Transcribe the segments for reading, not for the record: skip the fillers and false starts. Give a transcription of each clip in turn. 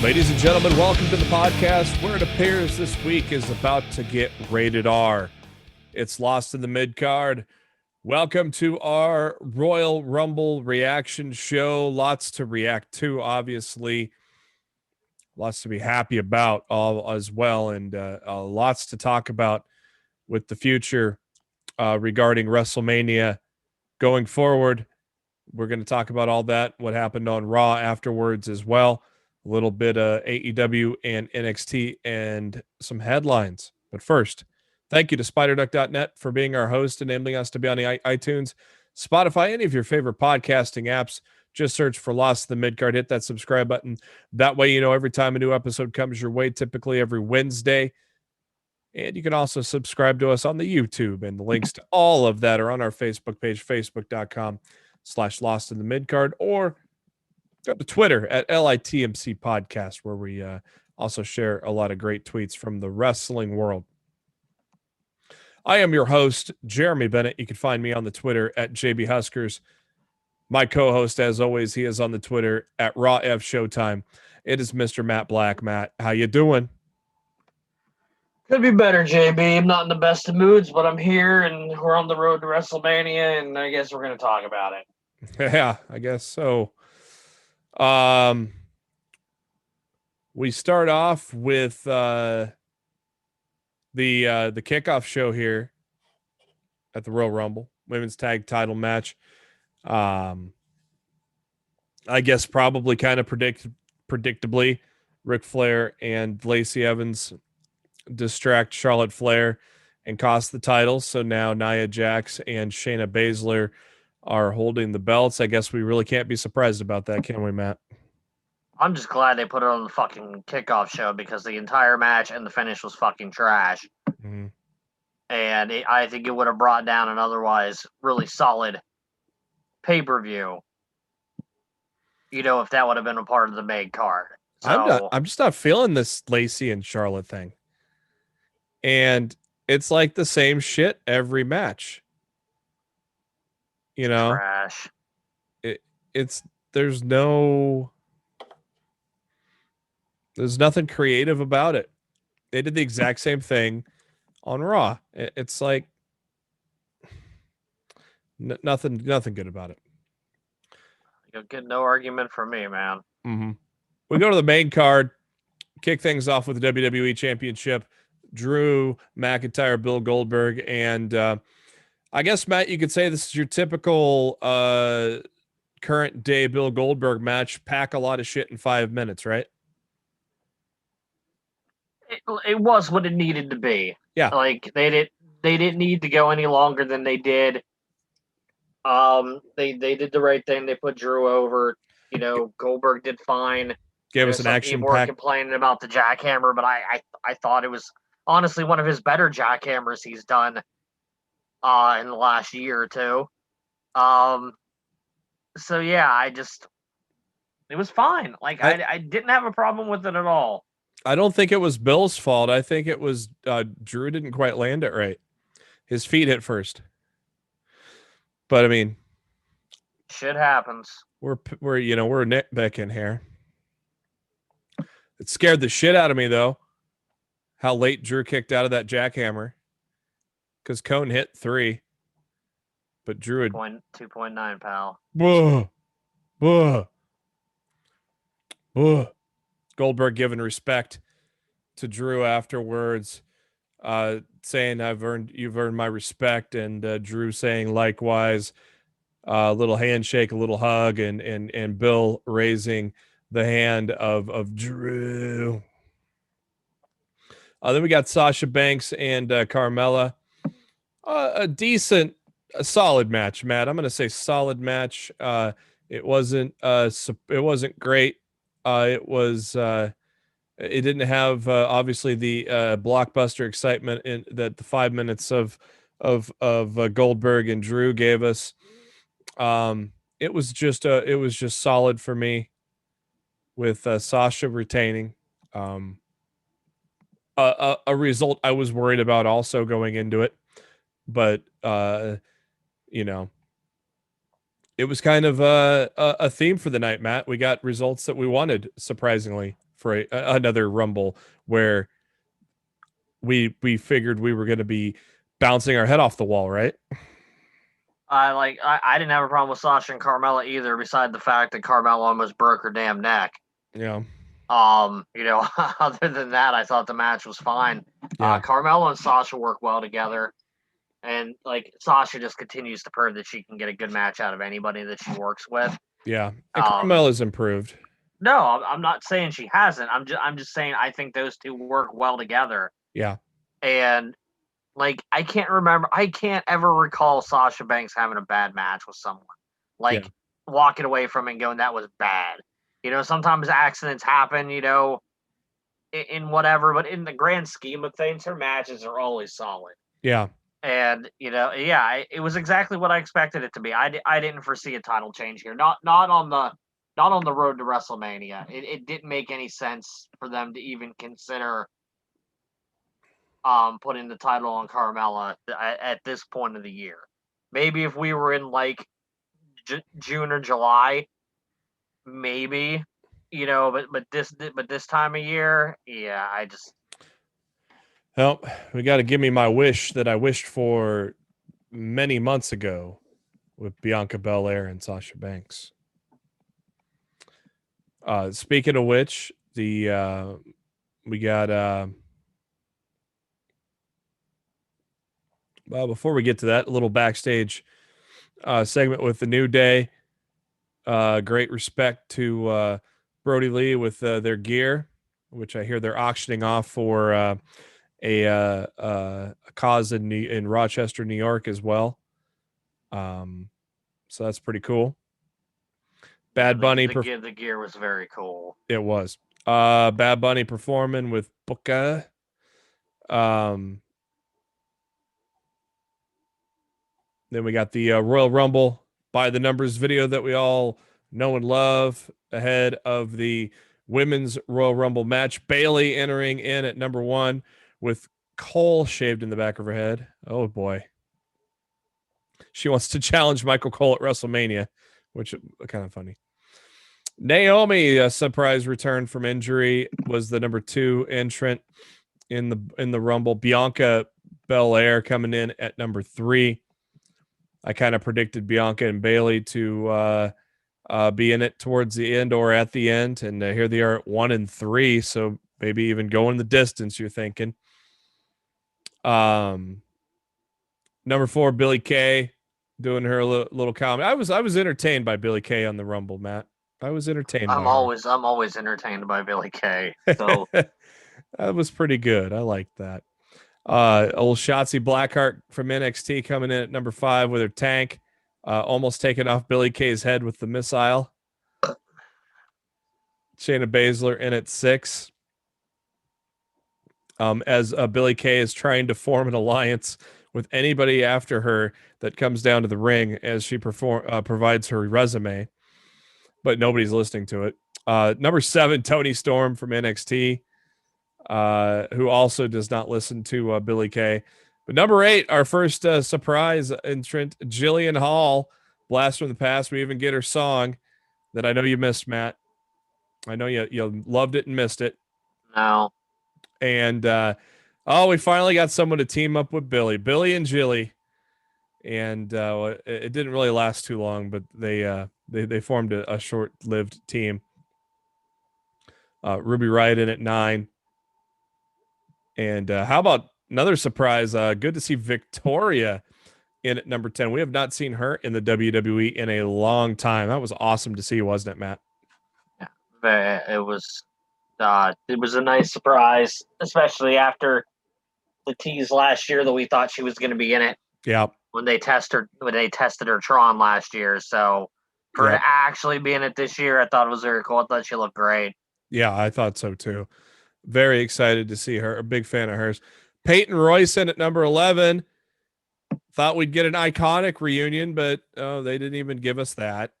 Ladies and gentlemen, welcome to the podcast where it appears this week is about to get rated R. It's Lost in the Midcard. Welcome to our Royal Rumble reaction show. Lots to react to, obviously. Lots to be happy about all as well, and lots to talk about with the future regarding WrestleMania going forward. We're going to talk about all that, what happened on Raw afterwards as well. A little bit of AEW and NXT and some headlines. But first, thank you to SpiderDuck.net for being our host, enabling us to be on the iTunes, Spotify, any of your favorite podcasting apps. Just search for Lost in the Midcard. Hit that subscribe button. That way, you know every time a new episode comes your way, typically every Wednesday. And you can also subscribe to us on the YouTube. And the links to all of that are on our Facebook page, facebook.com/Lost in the Midcard, or go to Twitter at LITMC Podcast, where we also share a lot of great tweets from the wrestling world. I am your host, Jeremy Bennett. You can find me on the Twitter at JB Huskers. My co-host, as always, he is on the Twitter at Raw F Showtime. It is Mr. Matt Black. Matt, how you doing? Could be better, JB. I'm not in the best of moods, but I'm here, and we're on the road to WrestleMania, and I guess we're going to talk about it. Yeah, I guess so. We start off with the kickoff show here at the Royal Rumble women's tag title match. I guess probably kind of predictably, Ric Flair and Lacey Evans distract Charlotte Flair and cost the titles. So now Nia Jax and Shayna Baszler are holding the belts. I guess we really can't be surprised about that, can we, Matt? I'm just glad they put it on the fucking kickoff show because the entire match and the finish was fucking trash. Mm-hmm. And I think it would have brought down an otherwise really solid pay-per-view, you know, if that would have been a part of the main card. So, I'm just not feeling this Lacey and Charlotte thing. And it's like the same shit every match. You know, trash. There's nothing creative about it. They did the exact same thing on Raw. It's like nothing good about it. You'll get no argument from me, man. Mm-hmm. We go to the main card, kick things off with the WWE Championship. Drew McIntyre, Bill Goldberg, and I guess, Matt, you could say this is your typical current day Bill Goldberg match. Pack a lot of shit in 5 minutes, right? It was what it needed to be. Yeah. Like they didn't need to go any longer than they did. They did the right thing. They put Drew over. You know, Goldberg did fine. Gave us an action people were pack. complaining about the jackhammer, but I thought it was honestly one of his better jackhammers he's done in the last year or two. So yeah, it was fine. Like I didn't have a problem with it at all. I don't think it was Bill's fault. I think it was Drew didn't quite land it right. His feet hit first. But I mean, shit happens. We're nitpicking here. It scared the shit out of me though. How late Drew kicked out of that jackhammer. Because Cone hit 3. But Drew had 2.9, pal. Goldberg giving respect to Drew afterwards, saying you've earned my respect, and Drew saying likewise. A little handshake, a little hug, and Bill raising the hand of Drew. Then we got Sasha Banks and Carmella. A solid match, Matt. I'm going to say solid match. It wasn't great. It didn't have obviously the blockbuster excitement in that the 5 minutes of Goldberg and Drew gave us. It was just solid for me with Sasha retaining. A result I was worried about also going into it, but you know, it was kind of a theme for the night, Matt. We got results that we wanted, surprisingly, for another Rumble where we figured we were going to be bouncing our head off the wall, right? I didn't have a problem with Sasha and Carmella either, beside the fact that Carmella almost broke her damn neck. Yeah. Other than that, I thought the match was fine. Yeah. Carmella and Sasha work well together. And Sasha just continues to prove that she can get a good match out of anybody that she works with. Yeah. And Carmella's improved. No, I'm not saying she hasn't. I'm just saying I think those two work well together. Yeah. And I can't ever recall Sasha Banks having a bad match with someone. Walking away from it and going, that was bad. Sometimes accidents happen, in whatever, but in the grand scheme of things, her matches are always solid. Yeah. And it was exactly what I expected it to be. I didn't foresee a title change here. Not on the road to WrestleMania. It didn't make any sense for them to even consider putting the title on Carmella at this point of the year. Maybe if we were in June or July, maybe, but this time of year, yeah, I just. Well, we got to give me my wish that I wished for many months ago with Bianca Belair and Sasha Banks. Speaking of which, we got. Well, before we get to that, a little backstage segment with the New Day. Great respect to Brody Lee with their gear, which I hear they're auctioning off for a cause in Rochester, New York as well. So that's pretty cool. Bad Bunny. The gear was very cool. It was. Bad Bunny performing with Booker. Then we got the Royal Rumble by the numbers video that we all know and love ahead of the women's Royal Rumble match. Bayley entering in at number 1 with Cole shaved in the back of her head. Oh boy. She wants to challenge Michael Cole at WrestleMania, which is kind of funny. Naomi, a surprise return from injury, was the number 2 entrant in the Rumble. Bianca Belair coming in at number 3. I kind of predicted Bianca and Bayley to be in it towards the end or at the end, and here they are at 1 and 3. So maybe even going the distance. You're thinking. Number 4, Billie Kay, doing her little comment. I was entertained by Billie Kay on the Rumble, Matt. I was entertained. I'm always entertained by Billie Kay. So that was pretty good. I liked that. Old Shotzi Blackheart from NXT coming in at number 5 with her tank, almost taking off Billie Kay's head with the missile. Shayna Baszler in at 6. As Billie Kay is trying to form an alliance with anybody after her that comes down to the ring as she provides her resume, but nobody's listening to it. Number 7, Toni Storm from NXT. Who also does not listen to Billie Kay. But number 8, our first surprise entrant, Jillian Hall, Blast from the Past. We even get her song that I know you missed, Matt. I know you loved it and missed it. No. And we finally got someone to team up with Billy and Jilly. And it didn't really last too long, but they formed a short-lived team. Ruby Riott in at 9. And how about another surprise? Good to see Victoria in at number 10. We have not seen her in the WWE in a long time. That was awesome to see, wasn't it, Matt? Yeah, it was a nice surprise, especially after the tease last year that we thought she was going to be in it. Yeah. When they tested her Tron last year. So for her to actually be in it this year, I thought it was very cool. I thought she looked great. Yeah, I thought so too. Very excited to see her. A big fan of hers. Peyton Royce in at number 11. Thought we'd get an iconic reunion, but they didn't even give us that.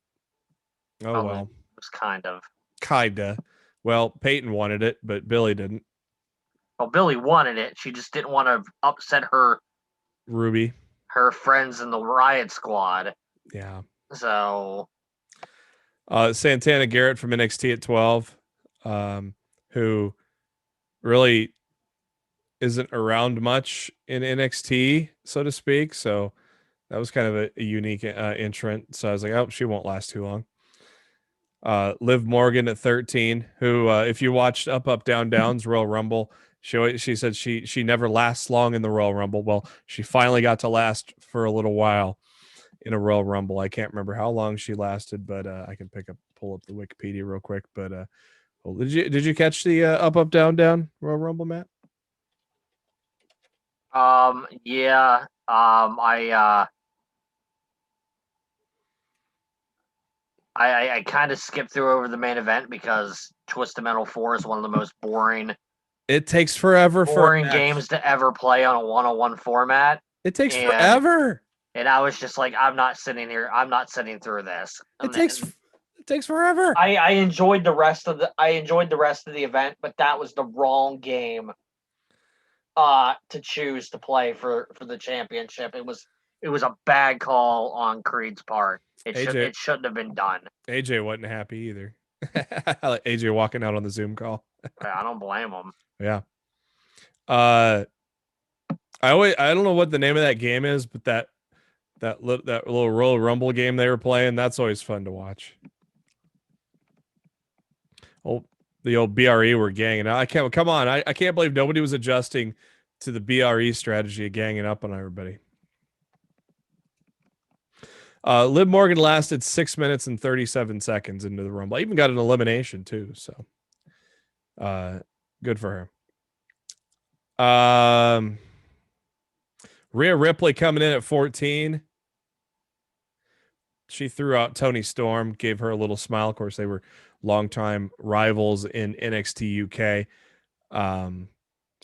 Oh, well. It was kind of. Kinda. Well, Peyton wanted it, but Billy didn't. Well, Billy wanted it. She just didn't want to upset her friends in the Riot Squad. Yeah. So Santana Garrett from NXT at 12, who really isn't around much in NXT, so to speak. So that was kind of a unique entrant. So I was like, oh, she won't last too long. Liv Morgan at 13, who, if you watched Up, Down, Down's Royal Rumble, she said she never lasts long in the Royal Rumble. Well, she finally got to last for a little while in a Royal Rumble. I can't remember how long she lasted, but I can pull up the Wikipedia real quick. But well, did you catch the Up, Down, Down Royal Rumble, Matt? Yeah. I kind of skipped through over the main event because Twisted Metal 4 is one of the most boring. It takes forever for games to ever play on a 1-on-1 format. It takes forever. And I was just like, I'm not sitting through this. It takes forever. I enjoyed the rest of the event, but that was the wrong game to choose to play for the championship. It was a bad call on Creed's part. It shouldn't have been done. AJ wasn't happy either. I like AJ walking out on the Zoom call. I don't blame him. Yeah. I don't know what the name of that game is, but that little Royal Rumble game they were playing, that's always fun to watch. Oh, the old BRE were ganging out. I can't believe nobody was adjusting to the BRE strategy of ganging up on everybody. Liv Morgan lasted 6 minutes and 37 seconds into the Rumble. I even got an elimination too, so good for her. Rhea Ripley coming in at 14. She threw out Toni Storm, gave her a little smile. Of course, they were longtime rivals in NXT UK.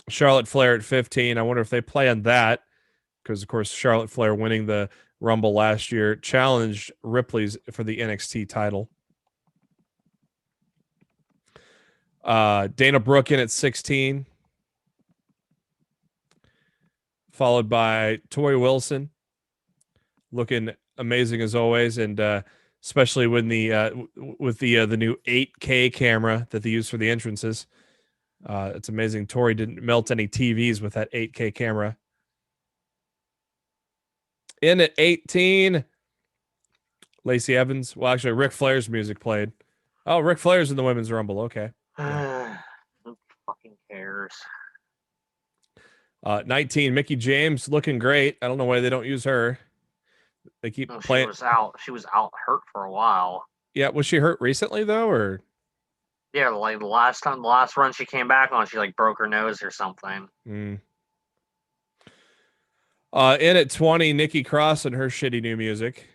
Charlotte Flair at 15. I wonder if they play on that because, of course, Charlotte Flair winning the Rumble last year challenged Ripley's for the NXT title. Dana Brooke in at 16. Followed by Tori Wilson, looking amazing as always, and especially when with the new 8K camera that they use for the entrances. It's amazing. Tori didn't melt any TVs with that 8K camera. In at 18, Lacey Evans. Well, actually, Ric Flair's music played. Oh, Ric Flair's in the Women's Rumble. Okay. Who fucking cares? 19, Mickie James looking great. I don't know why they don't use her. They keep playing. She was out hurt for a while. Yeah, was she hurt recently though, or? Yeah, like the last run she came back on, she like broke her nose or something. In at 20, Nikki Cross and her shitty new music.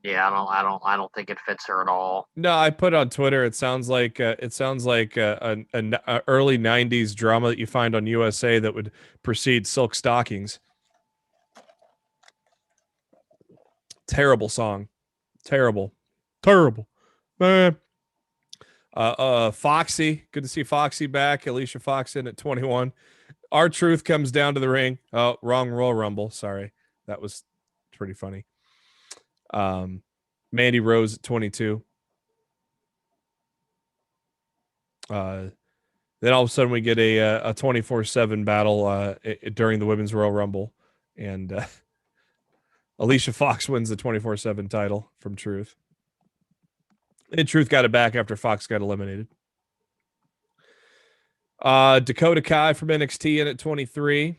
Yeah, I don't think it fits her at all. No, I put on Twitter. It sounds like an early '90s drama that you find on USA that would precede Silk Stockings. Terrible song, terrible, man. Foxy, good to see Foxy back. Alicia Fox in at 21. R-Truth comes down to the ring. Oh, wrong Royal Rumble. Sorry, that was pretty funny. Mandy Rose at 22. Then all of a sudden we get a 24/7 battle during the Women's Royal Rumble, and Alicia Fox wins the 24/7 title from Truth. And Truth got it back after Fox got eliminated. Dakota Kai from NXT in at 23.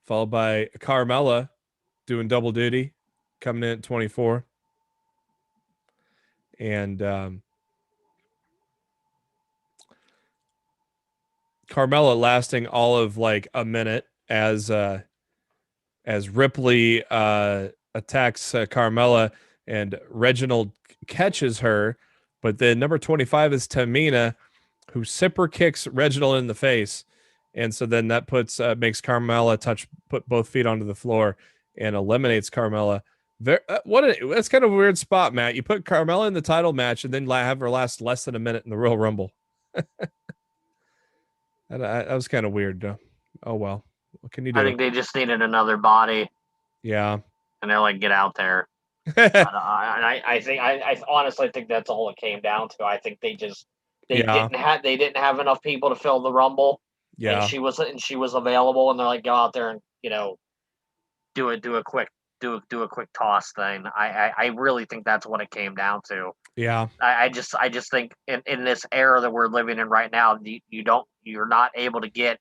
Followed by Carmella doing double duty, coming in at 24. And Carmella lasting all of like a minute as Ripley attacks Carmella and Reginald catches her, but then number 25 is Tamina, who super kicks Reginald in the face, And so then that makes Carmella put both feet onto the floor and eliminates Carmella. That's kind of a weird spot, Matt. You put Carmella in the title match and then have her last less than a minute in the Royal Rumble. That was kind of weird. Oh well, what can you do? I think they just needed another body. Yeah, and they're like, get out there. I honestly think that's all it came down to. I think they didn't have enough people to fill the Rumble. Yeah, and she was available, and they're like, go out there and do a quick toss thing. I really think that's what it came down to. Yeah. I just think in this era that we're living in right now, you're not able to get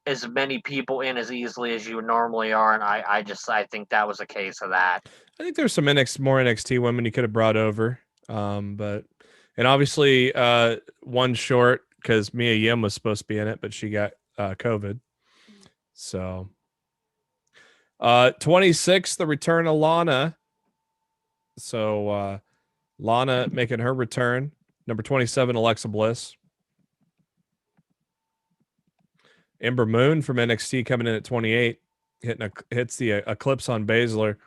as many people in as easily as you normally are, and I think that was a case of that. I think there's some more NXT women you could have brought over, but obviously one short because Mia Yim was supposed to be in it, but she got COVID. So 26, the return of Lana. So Lana making her return. Number 27, Alexa Bliss. Ember Moon from NXT coming in at 28, hits the Eclipse on Baszler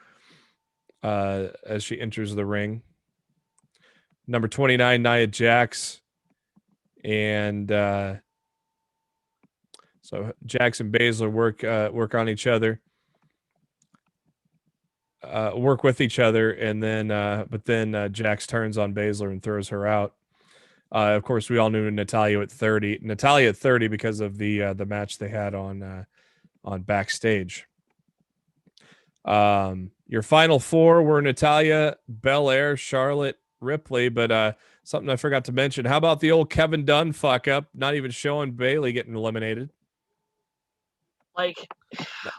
as she enters the ring. Number 29, Nia Jax. And so Jax and Baszler work on each other. Work with each other, and then but then Jax turns on Baszler and throws her out. Of course, we all knew Natalya at 30. Natalya at 30 because of the match they had on Backstage. Your final four were Natalya, Belair, Charlotte, Ripley, but something I forgot to mention. How about the old Kevin Dunn fuck up? Not even showing Bayley getting eliminated. Like,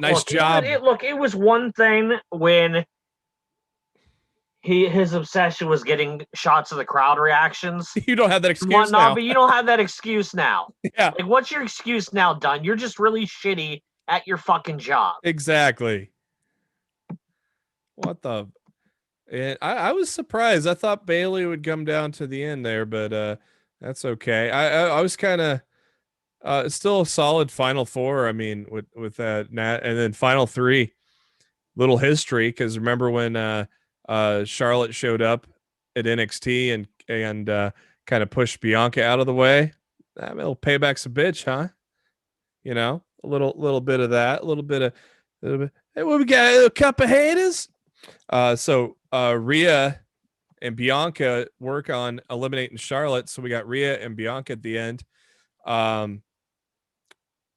nice job. It was one thing when his obsession was getting shots of the crowd reactions. You don't have that excuse now. But you don't have that excuse now. Yeah. Like, what's your excuse now, Dunn? You're just really shitty at your fucking job. Exactly. What the? And I was surprised. I thought Bayley would come down to the end there, but that's okay. I was kind of still a solid final four. I mean, with that Nat, and then final three, little history, because remember when Charlotte showed up at NXT and kind of pushed Bianca out of the way. That little payback's a bitch, huh? A little bit of that, a little bit. Hey, what we got? A cup of haters. So Rhea and Bianca work on eliminating Charlotte. So we got Rhea and Bianca at the end.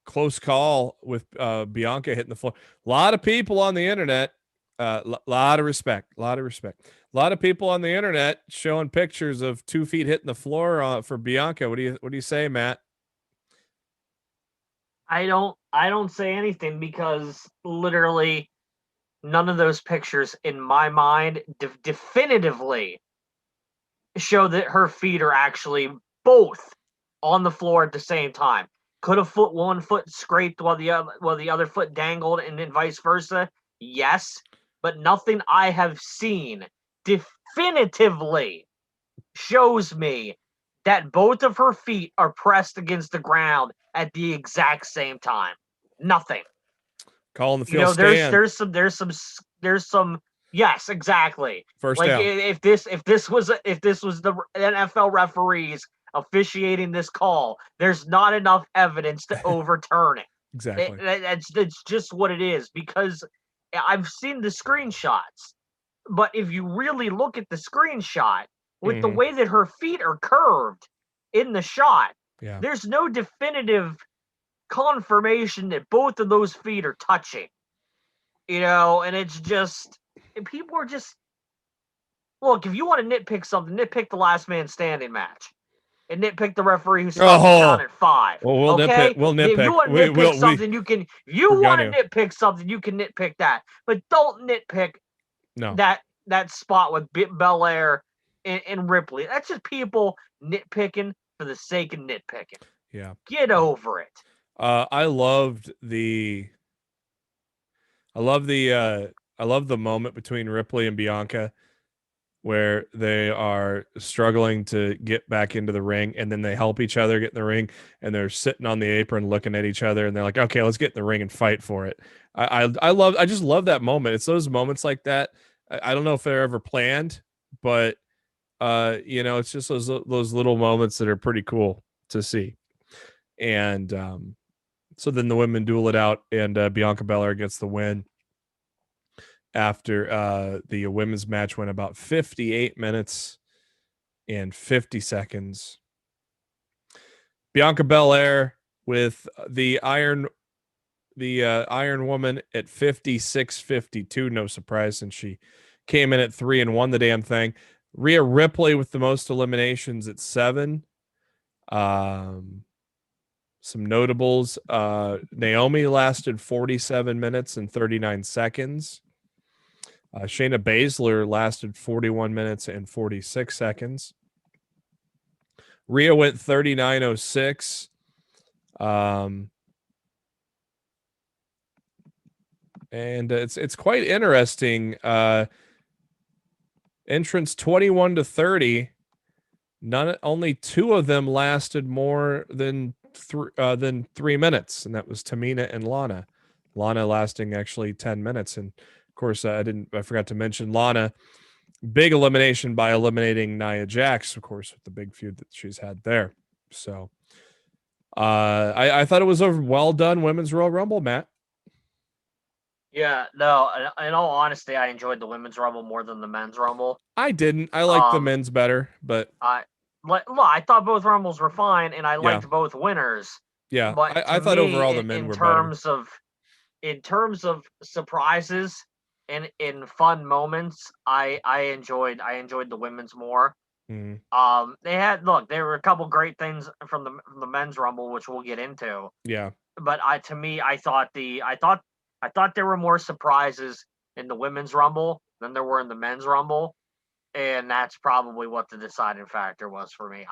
Close call with Bianca hitting the floor. A lot of people on the internet. Lot of respect. A lot of people on the internet showing pictures of 2 feet hitting the floor for Bianca. What do you say, Matt? I don't say anything because literally none of those pictures in my mind definitively show that her feet are actually both on the floor at the same time. Could one foot scraped while the other foot dangled, and then vice versa? Yes, but nothing I have seen definitively shows me that both of her feet are pressed against the ground at the exact same time. Nothing. Calling the field stand. There's some. Yes, exactly. First down. If this was the NFL referees officiating this call, there's not enough evidence to overturn it. Exactly. That's just what it is, because I've seen the screenshots, but if you really look at the screenshot with the way that her feet are curved in the shot, there's no definitive confirmation that both of those feet are touching. And it's just, people are just, look, if you want to nitpick something, nitpick the last man standing match. And nitpick the referee who stopped the count at 5. Well, we'll nitpick. If you want to nitpick something, you can. You want to nitpick something, you can nitpick that. But don't nitpick that spot with Belair and Ripley. That's just people nitpicking for the sake of nitpicking. Yeah. Get over it. I loved the moment between Ripley and Bianca where they are struggling to get back into the ring, and then they help each other get in the ring, and they're sitting on the apron looking at each other, and they're like, okay, let's get in the ring and fight for it. I just love that moment. It's those moments like that. I don't know if they're ever planned, but it's just those little moments that are pretty cool to see. And so then the women duel it out, and Bianca Belair gets the win after the women's match went about 58 minutes and 50 seconds. Bianca Belair with the Iron Woman at 56-52. No surprise, since she came in at 3 and won the damn thing. Rhea Ripley with the most eliminations at 7. Some notables. Naomi lasted 47 minutes and 39 seconds. Shayna Baszler lasted 41 minutes and 46 seconds. Rhea went 39:06. And it's quite interesting. Entrance 21-30. Only 2 of them lasted more than 3 minutes, and that was Tamina and Lana. Lana lasting actually 10 minutes, and of course I forgot to mention Lana. Big elimination by eliminating Nia Jax, of course, with the big feud that she's had there. So I thought it was a well done Women's Royal Rumble, Matt. Yeah, no, in all honesty, I enjoyed the Women's Rumble more than the Men's Rumble. I didn't. I liked the men's better, but I thought both Rumbles were fine, and I liked both winners. Yeah, but I thought overall the men were better. In terms of surprises and in fun moments, I enjoyed the women's more. Mm. There were a couple great things from the Men's Rumble, which we'll get into. Yeah, but I thought there were more surprises in the Women's Rumble than there were in the Men's Rumble, and that's probably what the deciding factor was for me.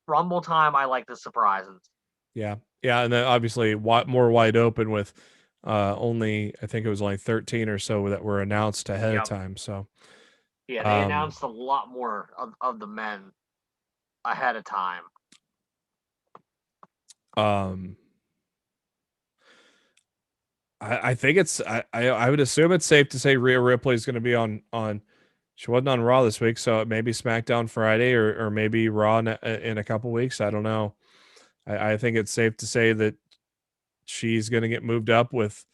Rumble time, I like the surprises. Yeah, and then obviously more wide open with I think it was only 13 or so that were announced ahead of time. So yeah, they announced a lot more of the men ahead of time. I think it's I would assume it's safe to say Rhea Ripley is going to be on. She wasn't on Raw this week, so maybe SmackDown Friday or maybe Raw in a couple weeks. I don't know. I think it's safe to say that she's going to get moved up with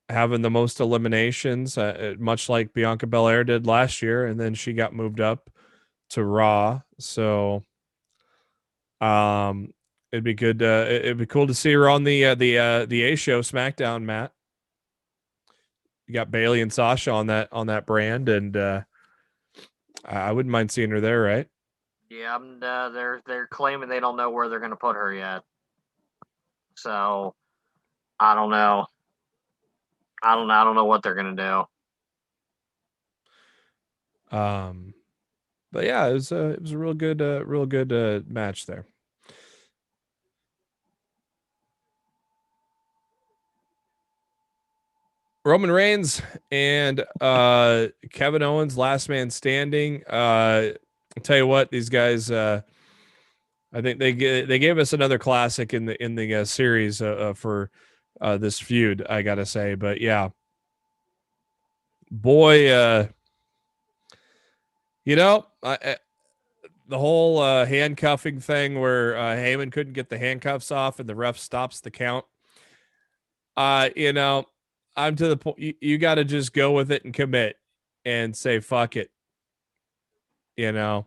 having the most eliminations, much like Bianca Belair did last year, and then she got moved up to Raw. So, it'd be good. It'd be cool to see her on the A show SmackDown, Matt. You got Bayley and Sasha on that brand, and I wouldn't mind seeing her there, right? Yeah, they're claiming they don't know where they're going to put her yet. So, I don't know. I don't know what they're going to do. But yeah, it was a real good match there. Roman Reigns and Kevin Owens, last man standing. I'll tell you what, these guys. I think they gave us another classic in the series for this feud. I gotta say, but yeah, boy, the whole handcuffing thing where Heyman couldn't get the handcuffs off and the ref stops the count. I'm to the point. You got to just go with it and commit and say fuck it. Can't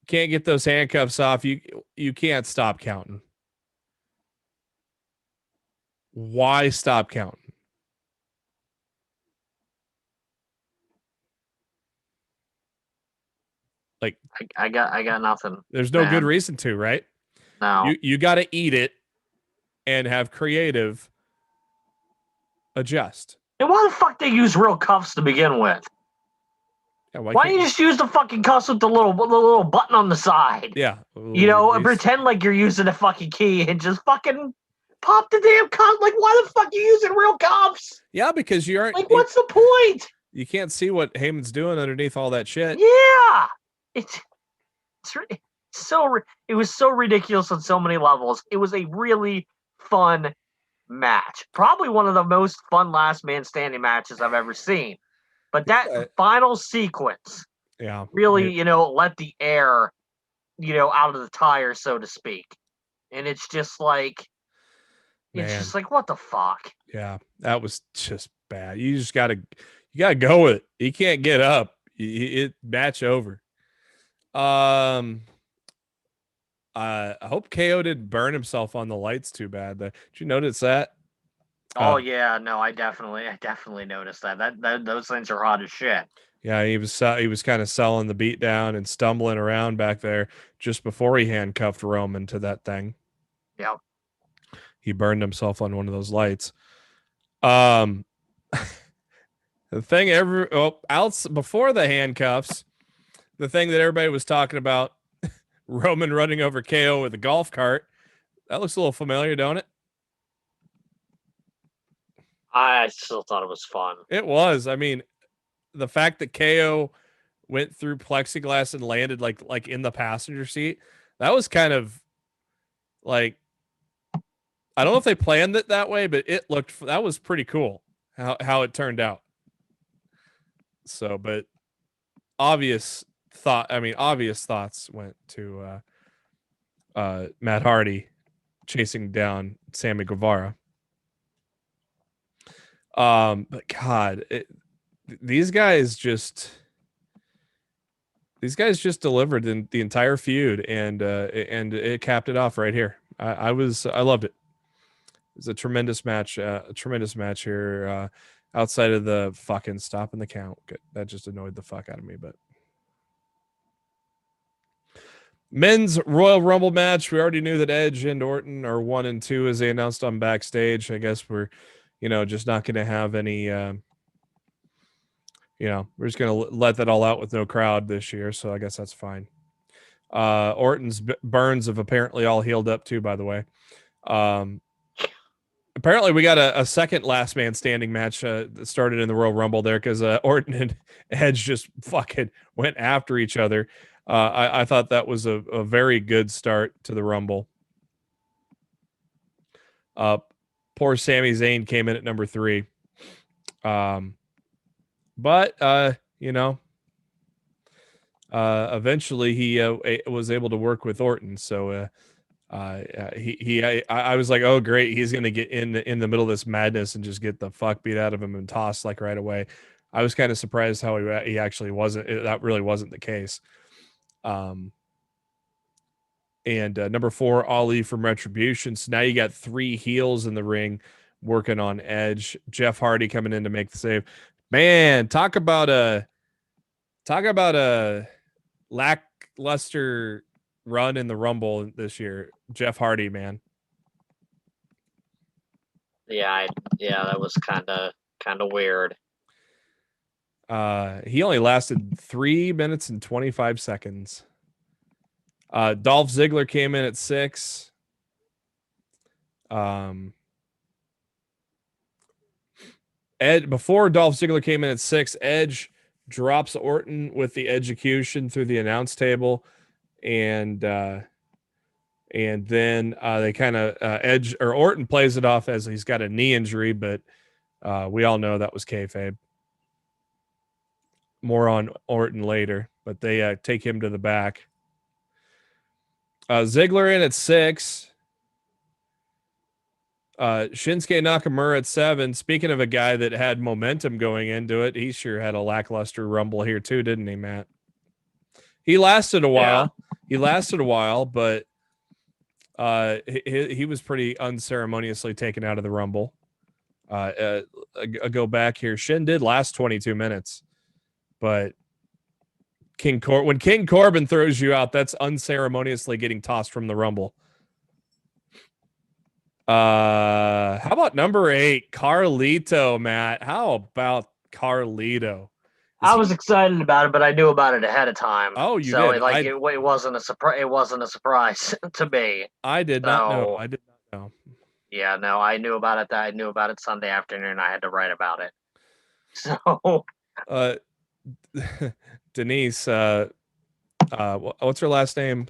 get those handcuffs off. You can't stop counting. Why stop counting? Like I got nothing. There's no good reason to, right? No. You got to eat it and have creative adjust. And why the fuck they use real cuffs to begin with? Yeah, why don't you just use the fucking cuffs with the little button on the side? Yeah. And pretend like you're using a fucking key and just fucking pop the damn cuff. Like, why the fuck are you using real cuffs? Yeah, because you aren't. Like, what's the point? You can't see what Heyman's doing underneath all that shit. Yeah, it's it was so ridiculous on so many levels. It was a really fun match, probably one of the most fun last man standing matches I've ever seen. But that final sequence, really, let the air, out of the tire, so to speak. And it's just like, what the fuck? Yeah, that was just bad. You gotta go with it. You can't get up. It match over. I hope KO didn't burn himself on the lights too bad. Did you notice that? Oh yeah, no, I definitely noticed that. That those things are hot as shit. Yeah, he was kind of selling the beat down and stumbling around back there just before he handcuffed Roman to that thing. Yep. He burned himself on one of those lights. The thing before the handcuffs, the thing that everybody was talking about, Roman running over KO with a golf cart. That looks a little familiar, don't it? I still thought it was fun. It was. I mean, the fact that KO went through plexiglass and landed like in the passenger seat, that was kind of like, I don't know if they planned it that way, but that was pretty cool how it turned out. So, but obvious thoughts went to Matt Hardy chasing down Sammy Guevara. But God, these guys just delivered in the entire feud, and it capped it off right here. I loved it. It was a tremendous match here. Outside of the fucking stopping the count, that just annoyed the fuck out of me. But men's Royal Rumble match, we already knew that Edge and Orton are 1 and 2 as they announced on Backstage. I guess we're, just not going to have any. We're just going to let that all out with no crowd this year, so I guess that's fine. Orton's burns have apparently all healed up too, by the way. Apparently we got a second last man standing match that started in the Royal Rumble there, because Orton and Edge just fucking went after each other. I thought that was a very good start to the Rumble. Poor Sami Zayn came in at number 3. But eventually he was able to work with Orton. So I was like, oh great, he's gonna get in the middle of this madness and just get the fuck beat out of him and tossed like right away. I was kind of surprised how he actually wasn't. That really wasn't the case. And number 4, Ali from Retribution. So now you got 3 heels in the ring working on Edge. Jeff Hardy coming in to make the save. Man, talk about a lackluster run in the Rumble this year. Jeff Hardy, man. Yeah, that was kind of weird. He only lasted 3 minutes and 25 seconds. Dolph Ziggler came in at 6. Before Dolph Ziggler came in at 6, Edge drops Orton with the execution through the announce table, and then they kind of Orton plays it off as he's got a knee injury, but we all know that was kayfabe. More on Orton later, but they take him to the back. Ziggler in at 6. Shinsuke Nakamura at 7. Speaking of a guy that had momentum going into it, he sure had a lackluster Rumble here too, didn't he, Matt? He lasted a while. Yeah. But he was pretty unceremoniously taken out of the Rumble. Go back here. Shin did last 22 minutes, but when King Corbin throws you out, that's unceremoniously getting tossed from the Rumble. How about number 8, Carlito, Matt? How about Carlito? I was excited about it, but I knew about it ahead of time. Oh, you did? It wasn't a surprise. It wasn't a surprise to me. I did not know. I did not know. Yeah, no, I knew about it. I knew about it Sunday afternoon. I had to write about it. So Uh, Denise, what's her last name?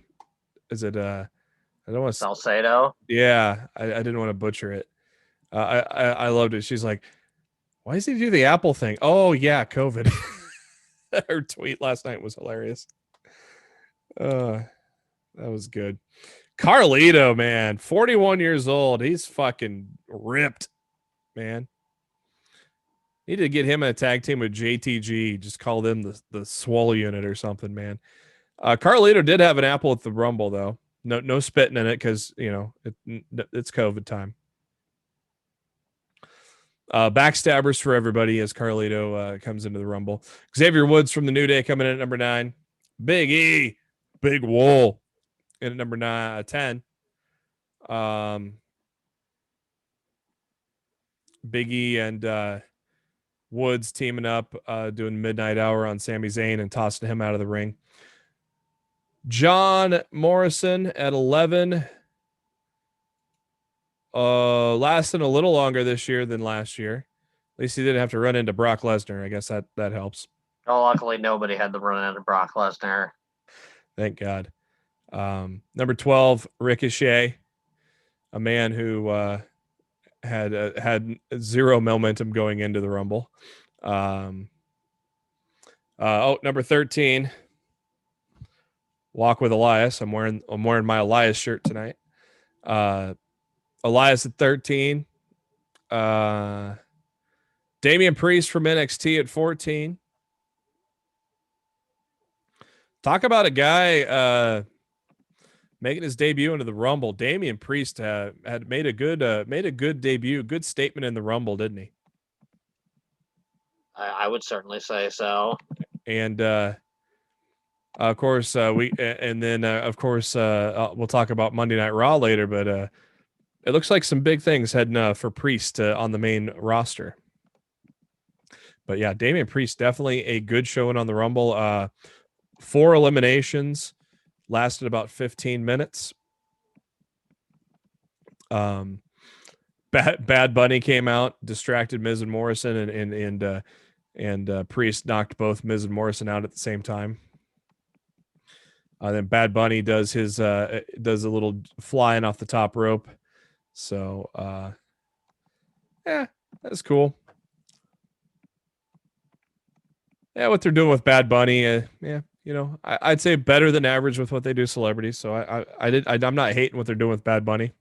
Is it I don't want to. Salcedo. Yeah, I didn't want to butcher it. I loved it. She's like, why does he do the Apple thing? Oh yeah, COVID. Her tweet last night was hilarious. That was good. Carlito, man, 41 years old. He's fucking ripped, man. Need to get him in a tag team with JTG. Just call them the Swallow Unit or something, man. Carlito did have an apple at the Rumble though. No spitting in it because it's COVID time. Backstabbers for everybody as Carlito comes into the Rumble. Xavier Woods from the New Day coming in at number 9. Big E, Big Wool in at number 10. Big E and Woods teaming up, doing Midnight Hour on Sami Zayn and tossing him out of the ring. John Morrison at 11. Lasting a little longer this year than last year. At least he didn't have to run into Brock Lesnar. I guess that helps. Oh, luckily nobody had to run into Brock Lesnar. Thank God. Number 12, Ricochet, a man who had zero momentum going into the Rumble. Number 13, Walk with Elias. I'm wearing my Elias shirt tonight. Elias at 13. Damian Priest from NXT at 14. Talk about a guy making his debut into the Rumble. Damian Priest had made a good debut, good statement in the Rumble, didn't he? I would certainly say so. And of course we'll talk about Monday Night Raw later, but it looks like some big things heading for Priest on the main roster. But yeah, Damian Priest definitely a good showing on the Rumble. 4 eliminations, lasted about 15 minutes. Bad Bunny came out, distracted Miz and Morrison, and Priest knocked both Miz and Morrison out at the same time. Then Bad Bunny does a little flying off the top rope. So that's cool. Yeah, what they're doing with Bad Bunny, I'd say better than average with what they do celebrities. So I'm not hating what they're doing with Bad Bunny.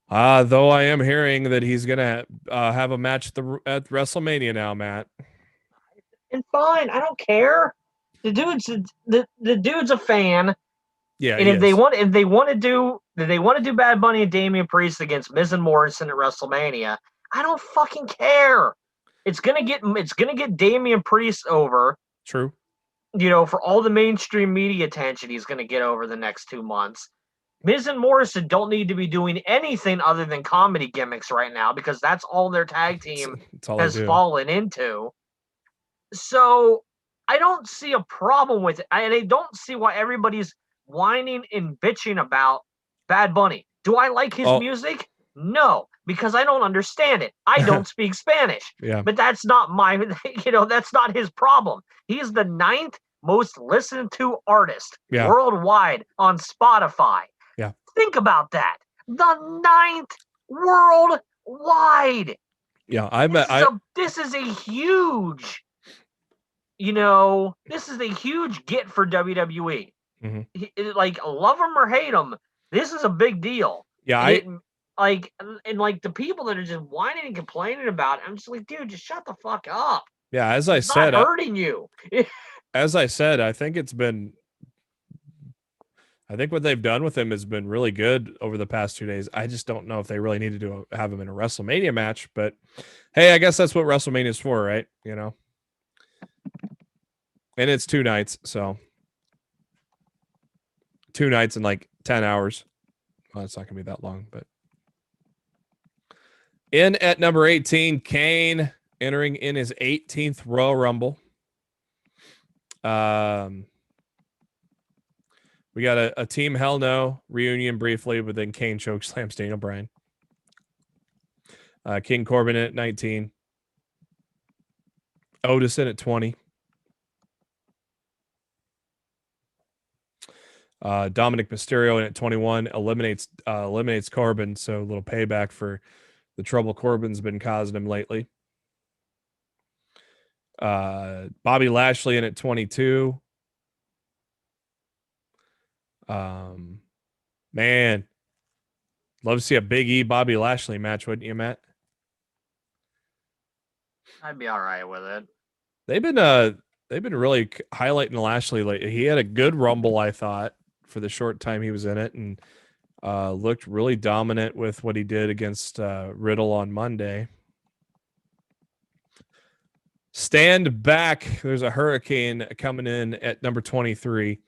Though I am hearing that he's gonna have a match at WrestleMania now, Matt. And fine, I don't care. The dude's a fan. Yeah, and if they want to do Bad Bunny and Damian Priest against Miz and Morrison at WrestleMania, I don't fucking care. It's gonna get Damian Priest over. True. For all the mainstream media attention he's gonna get over the next 2 months. Miz and Morrison don't need to be doing anything other than comedy gimmicks right now because that's all their tag team has fallen into. So I don't see a problem with it. I don't see why everybody's whining and bitching about Bad Bunny. Do I like his music? No, because I don't understand it. I don't speak Spanish. Yeah. But that's not that's not his problem. He's the 9th most listened to artist worldwide on Spotify. Yeah. Think about that. The 9th worldwide. Yeah, this is a huge get for WWE. Mm-hmm. Like, love them or hate them, this is a big deal. Yeah, the people that are just whining and complaining about it, I'm just like, dude, just shut the fuck up. Yeah, as I said, not hurting you. As I said, I think what they've done with him has been really good over the past 2 days. I just don't know if they really needed to have him in a WrestleMania match, but hey, I guess that's what WrestleMania is for, right? And it's 2 nights, so 2 nights in like 10 hours. Well, it's not going to be that long, but in at number 18, Kane entering in his 18th Royal Rumble. We got a Team Hell No reunion briefly, but then Kane chokeslams Daniel Bryan. King Corbin at 19. Otis in at 20. Dominic Mysterio in at 21 eliminates Corbin, so a little payback for the trouble Corbin's been causing him lately. Bobby Lashley in at 22. Man, love to see a Big E Bobby Lashley match, wouldn't you, Matt? I'd be all right with it. They've been really highlighting Lashley lately. He had a good Rumble, I thought, for the short time he was in it, and looked really dominant with what he did against Riddle on Monday. Stand back. There's a hurricane coming in at number 23.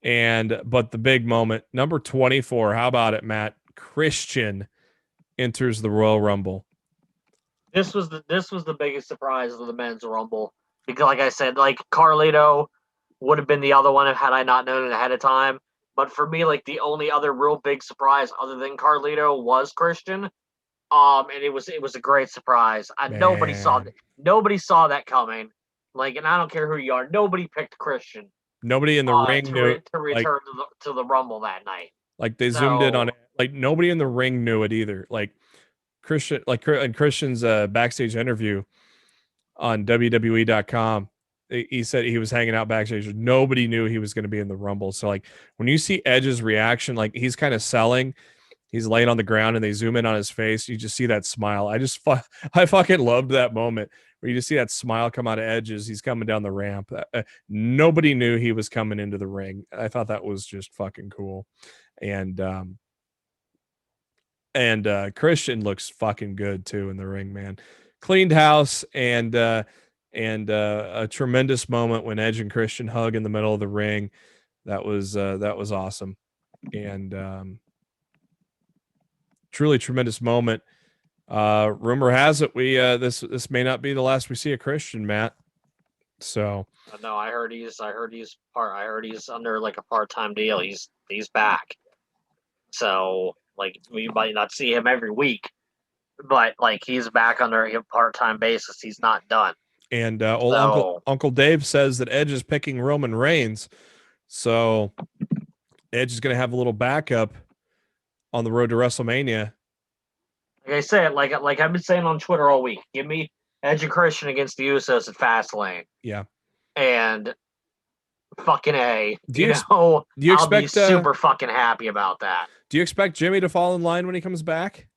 But the big moment, number 24. How about it, Matt? Christian enters the Royal Rumble. This was the biggest surprise of the men's Rumble, because, like I said, like Carlito would have been the other one had I not known it ahead of time. But for me, like the only other real big surprise other than Carlito was Christian. And it was a great surprise. Nobody saw that coming. Like, and I don't care who you are, nobody picked Christian. Nobody in the ring knew to return to the Rumble that night. Like they zoomed in on it. Like nobody in the ring knew it either. Like Christian, like in Christian's backstage interview on WWE.com, he said he was hanging out backstage. Nobody knew he was going to be in the Rumble. So like when you see Edge's reaction, like he's kind of selling. He's laying on the ground and they zoom in on his face. You just see that smile. I fucking loved that moment where you just see that smile come out of Edge as he's coming down the ramp. Nobody knew he was coming into the ring. I thought that was just fucking cool. And Christian looks fucking good too in the ring, man. Cleaned house and a tremendous moment when Edge and Christian hug in the middle of the ring. That was awesome. And truly tremendous moment. Rumor has it this may not be the last we see of Christian, Matt. So no, I heard he's under like a part-time deal. He's back. So like we might not see him every week, but like he's back under a part-time basis. He's not done. And Uncle Dave says that Edge is picking Roman Reigns. So Edge is going to have a little backup on the road to WrestleMania. Like I said, like I've been saying on Twitter all week, give me Edge and Christian against the Usos at Fastlane. Yeah. And fucking A. Do you expect, I'll be super fucking happy about that. Do you expect Jimmy to fall in line when he comes back?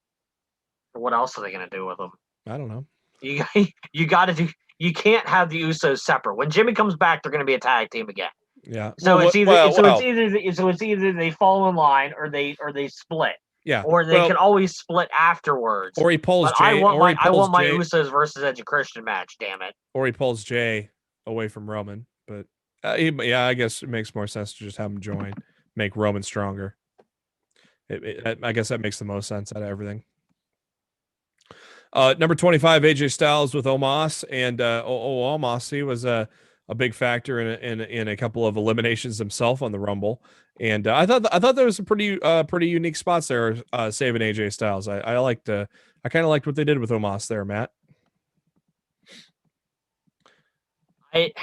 What else are they going to do with him? I don't know. You got to do. You can't have the Usos separate. When Jimmy comes back, they're going to be a tag team again. Yeah. So it's either they fall in line or they split. Yeah. Or they can always split afterwards. Or he pulls Jay. I want my Usos versus Edge and Christian match. Damn it. Or he pulls Jay away from Roman. But I guess it makes more sense to just have him join, make Roman stronger. I guess that makes the most sense out of everything. Number 25, AJ Styles with Omos, and Omos, he was a big factor in a couple of eliminations himself on the Rumble, and I thought there was some pretty unique spots there, saving AJ Styles. I kind of liked what they did with Omos there, Matt. I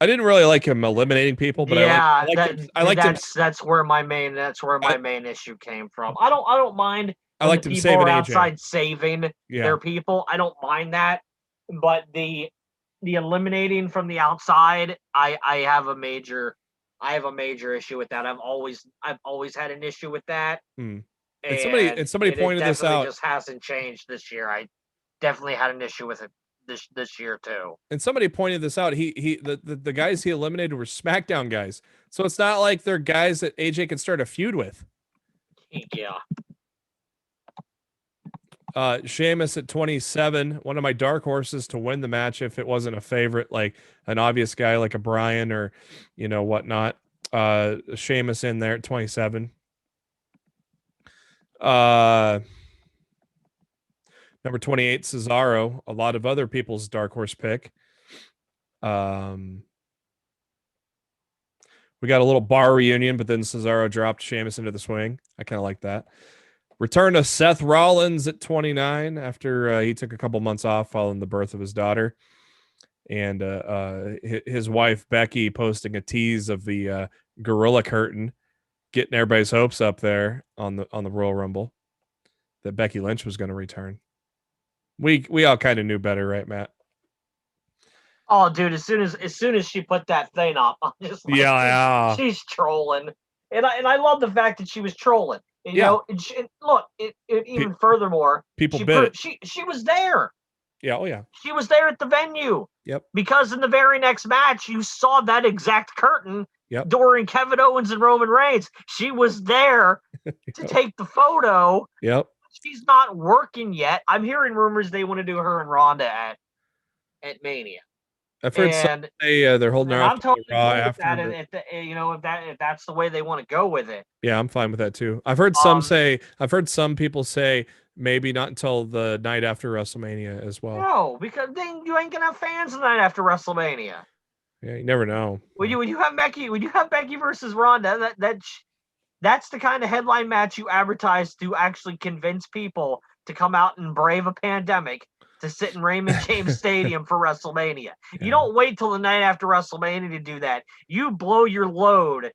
didn't really like him eliminating people, but that's where my main issue came from. I don't mind. I liked him saving outside saving their people. I don't mind that, but the eliminating from the outside, I have a major issue with that. I've always had an issue with that. And somebody pointed this out. It just hasn't changed this year. I definitely had an issue with it this year too. And somebody pointed this out. The guys he eliminated were SmackDown guys, so it's not like they're guys that AJ can start a feud with. Yeah. Sheamus at 27, one of my dark horses to win the match if it wasn't a favorite, like an obvious guy like a Bryan or whatnot. Sheamus in there at 27. Number 28, Cesaro, a lot of other people's dark horse pick. We got a little bar reunion, but then Cesaro dropped Sheamus into the swing. I kind of like that. Return of Seth Rollins at 29 after he took a couple months off following the birth of his daughter. And his wife, Becky, posting a tease of the Gorilla Curtain, getting everybody's hopes up there on the Royal Rumble that Becky Lynch was going to return. We all kind of knew better, right, Matt? Oh, dude! As soon as she put that thing up, I'm just like, yeah. she's trolling, and I love the fact that she was trolling. And, look, even furthermore, people bit it. She was there. Yeah, oh yeah. She was there at the venue. Yep. Because in the very next match, you saw that exact curtain during Kevin Owens and Roman Reigns. She was there to take the photo. Yep. She's not working yet. I'm hearing rumors they want to do her and Ronda at Mania. I've heard some say they're holding her off. I'm totally cool with that. If that's the way they want to go with it. Yeah, I'm fine with that too. I've heard some people say maybe not until the night after WrestleMania as well. No, because then you ain't gonna have fans the night after WrestleMania. Yeah, you never know. When you have Becky versus Ronda, that's the kind of headline match you advertise to actually convince people to come out and brave a pandemic to sit in Raymond James Stadium for WrestleMania. Yeah. You don't wait till the night after WrestleMania to do that. You blow your load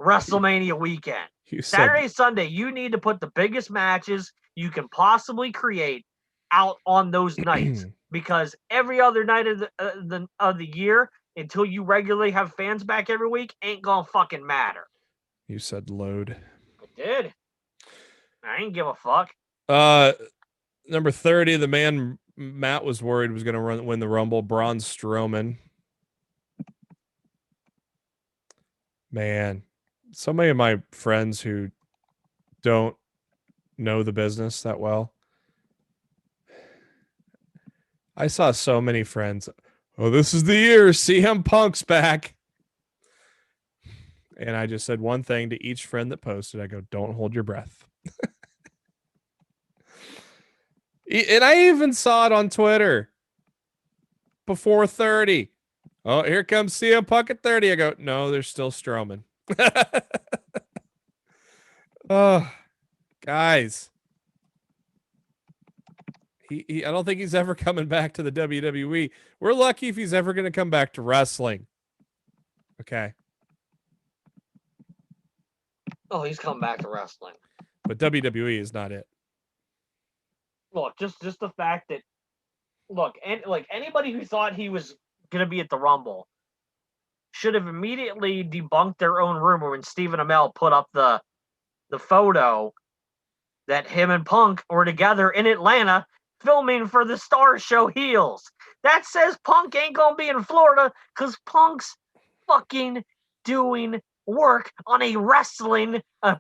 WrestleMania weekend. Saturday, Sunday, you need to put the biggest matches you can possibly create out on those nights, because every other night of the year, until you regularly have fans back every week, ain't gonna fucking matter. You said load. I did. I ain't give a fuck. Number 30, the man Matt was worried was going to win the Rumble, Braun Strowman. Man, so many of my friends who don't know the business that well. I saw so many friends. Oh, this is the year. CM Punk's back. And I just said one thing to each friend that posted. I go, don't hold your breath. And I even saw it on Twitter before 30. Oh, here comes CM Punk at 30. I go, no, there's still Strowman. Oh, guys. I don't think he's ever coming back to the WWE. We're lucky if he's ever going to come back to wrestling. Okay. Oh, he's coming back to wrestling. But WWE is not it. Look, just the fact that, anybody who thought he was going to be at the Rumble should have immediately debunked their own rumor when Stephen Amell put up the photo that him and Punk were together in Atlanta filming for the Star Show Heels. That says Punk ain't going to be in Florida because Punk's fucking doing work on a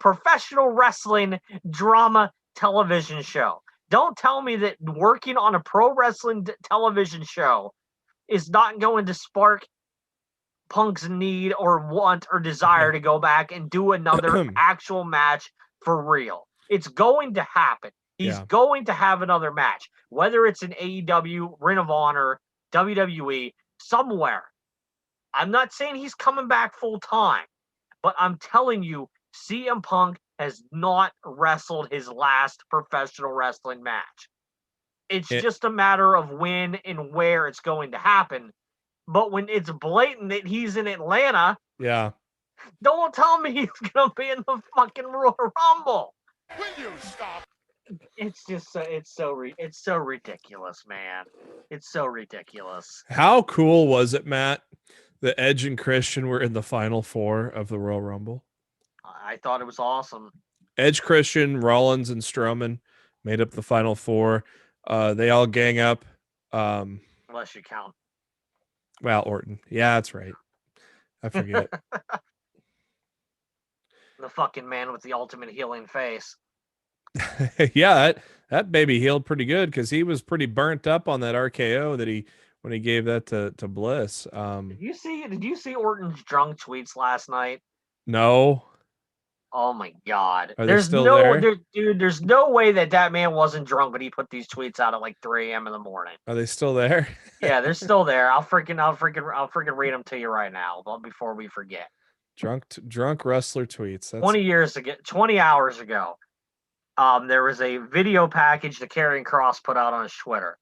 professional wrestling drama television show. Don't tell me that working on a pro wrestling television show is not going to spark Punk's need or want or desire to go back and do another actual match for real. It's going to happen. He's going to have another match, whether it's in AEW, Ring of Honor, WWE, somewhere. I'm not saying he's coming back full time, but I'm telling you, CM Punk has not wrestled his last professional wrestling match. It's just a matter of when and where it's going to happen. But when it's blatant that he's in Atlanta, don't tell me he's going to be in the fucking Royal Rumble. Will you stop? It's just it's so ridiculous, man. It's so ridiculous. How cool was it, Matt, that Edge and Christian were in the final four of the Royal Rumble? I thought it was awesome. Edge, Christian, Rollins, and Strowman made up the final four. They all gang up. Unless you count. Well, Orton. Yeah, that's right. I forget. The fucking man with the ultimate healing face. Yeah, that baby healed pretty good because he was pretty burnt up on that RKO that when he gave that to Bliss. Did you see Orton's drunk tweets last night? No. Oh my God. There's no way that man wasn't drunk, but he put these tweets out at like 3 a.m. in the morning. Are they still there? Yeah, they're still there. I'll freaking read them to you right now, but before we forget. Drunk wrestler tweets. That's 20 hours ago. there was a video package that Karrion Kross put out on his Twitter.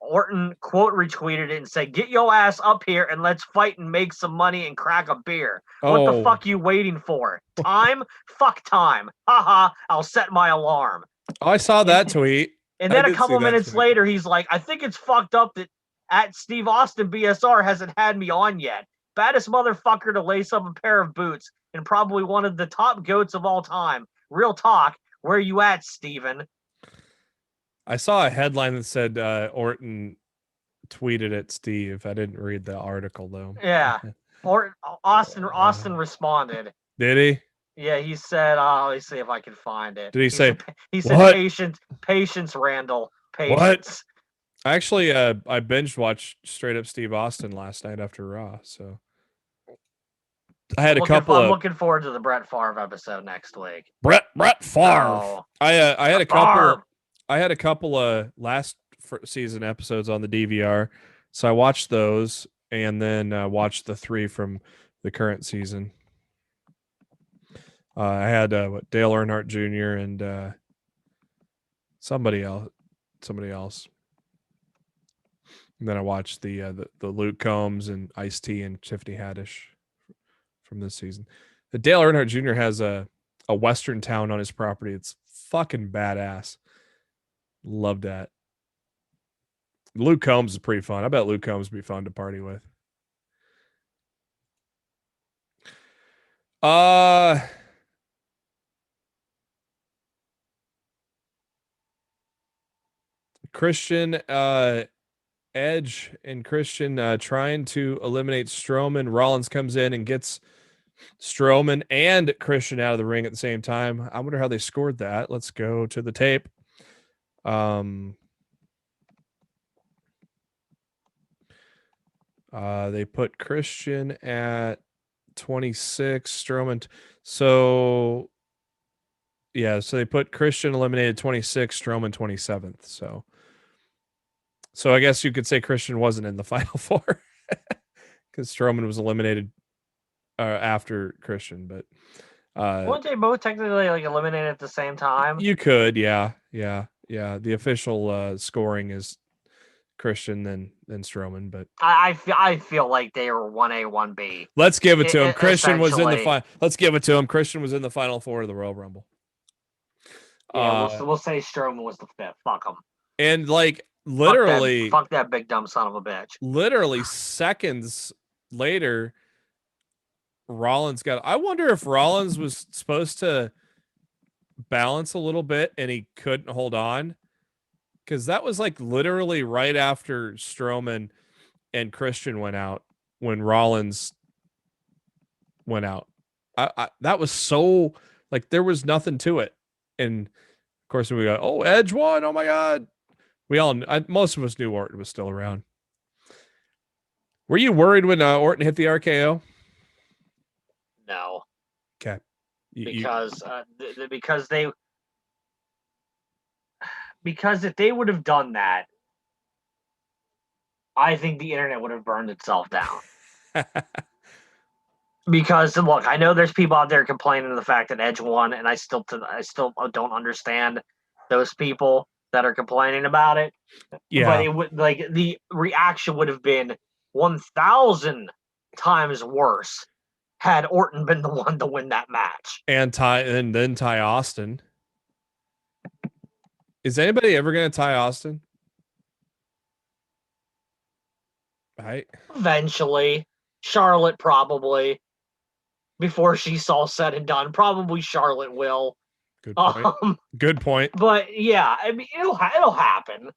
Orton quote retweeted it and said, "Get your ass up here and let's fight and make some money and crack a beer. What the fuck you waiting for? Time? Fuck time. Haha, I'll set my alarm." Oh, I saw that tweet. And then a couple minutes later, he's like, "I think it's fucked up that at Steve Austin BSR hasn't had me on yet. Baddest motherfucker to lace up a pair of boots and probably one of the top goats of all time. Real talk. Where you at, Steven?" I saw a headline that said Orton tweeted at Steve. I didn't read the article though. Yeah. Austin responded. Did he? Yeah, he said, let me see if I can find it. Did he say, he said, patience, Randall. Patience. What? Actually, I binge watched straight up Steve Austin last night after Raw. So I had a couple. I'm looking forward to the Brett Favre episode next week. Brett Favre. Oh, I had a couple. I had a couple of last season episodes on the DVR, so I watched those and then watched the 3 from the current season. I had Dale Earnhardt Jr. and somebody else, and then I watched the Luke Combs and Ice-T and Tiffany Haddish from this season. The Dale Earnhardt Jr. has a western town on his property. It's fucking badass. Love that. Luke Combs is pretty fun. I bet Luke Combs would be fun to party with. Christian, Edge and Christian trying to eliminate Strowman. Rollins comes in and gets Strowman and Christian out of the ring at the same time. I wonder how they scored that. Let's go to the tape. They put Christian at 26, Strowman. So they put Christian eliminated 26, Strowman 27th. So I guess you could say Christian wasn't in the final 4 because Strowman was eliminated after Christian, but weren't they both technically like eliminated at the same time? You could, yeah. The official scoring is Christian then Strowman, but I feel like they were 1A, 1B. Let's give it to him. Christian was in the final. Let's give it to him. Christian was in the final 4 of the Royal Rumble. Yeah, we'll say Strowman was the 5th. Fuck him. And like literally, fuck that big dumb son of a bitch. Literally seconds later, Rollins I wonder if Rollins was supposed to balance a little bit and he couldn't hold on, because that was like literally right after Strowman and Christian went out when Rollins went out. That was so like there was nothing to it, and of course we go, oh, Edge won, oh my god. Most of us knew Orton was still around. Were you worried when Orton hit the RKO? No. Okay. Because if they would have done that, I think the internet would have burned itself down. Because look, I know there's people out there complaining of the fact that Edge won, and I still don't understand those people that are complaining about it. Yeah. But it would, like, the reaction would have been 1,000 times worse had Orton been the one to win that match. And then Ty Austin. Is anybody ever going to tie Austin? Right. Eventually. Charlotte probably. Before she's all said and done. Probably Charlotte will. Good point. Good point. But yeah, I mean, it'll happen.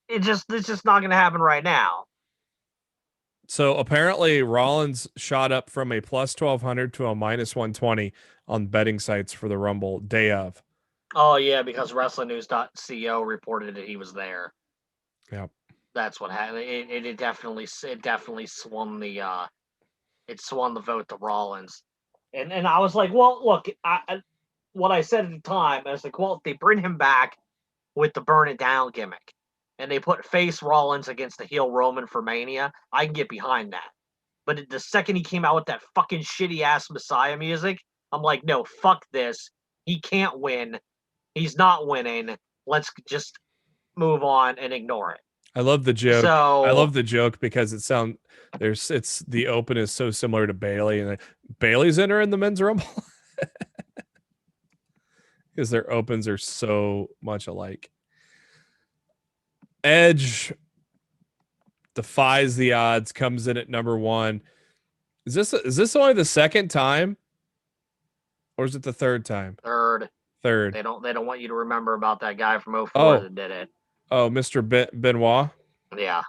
It's just not going to happen right now. So apparently Rollins shot up from a plus 1,200 to a minus 120 on betting sites for the Rumble day of. Oh yeah, because WrestlingNews.co reported that he was there. Yep. That's what happened. It definitely swung the vote to Rollins. And I was like, well, look, what I said at the time, I was like, well, if they bring him back with the burn it down gimmick and they put face Rollins against the heel Roman for Mania, I can get behind that. But the second he came out with that fucking shitty ass Messiah music, I'm like, no, fuck this. He can't win. He's not winning. Let's just move on and ignore it. I love the joke. So I love the joke because it's the open is so similar to Bailey, and Bailey's entering the men's rumble because their opens are so much alike. Edge defies the odds, comes in at number 1. Is this only the second time, or is it the third time? Third. Third. They don't want you to remember about that guy from 04 that did it. Oh, Mr. Benoit. Yeah.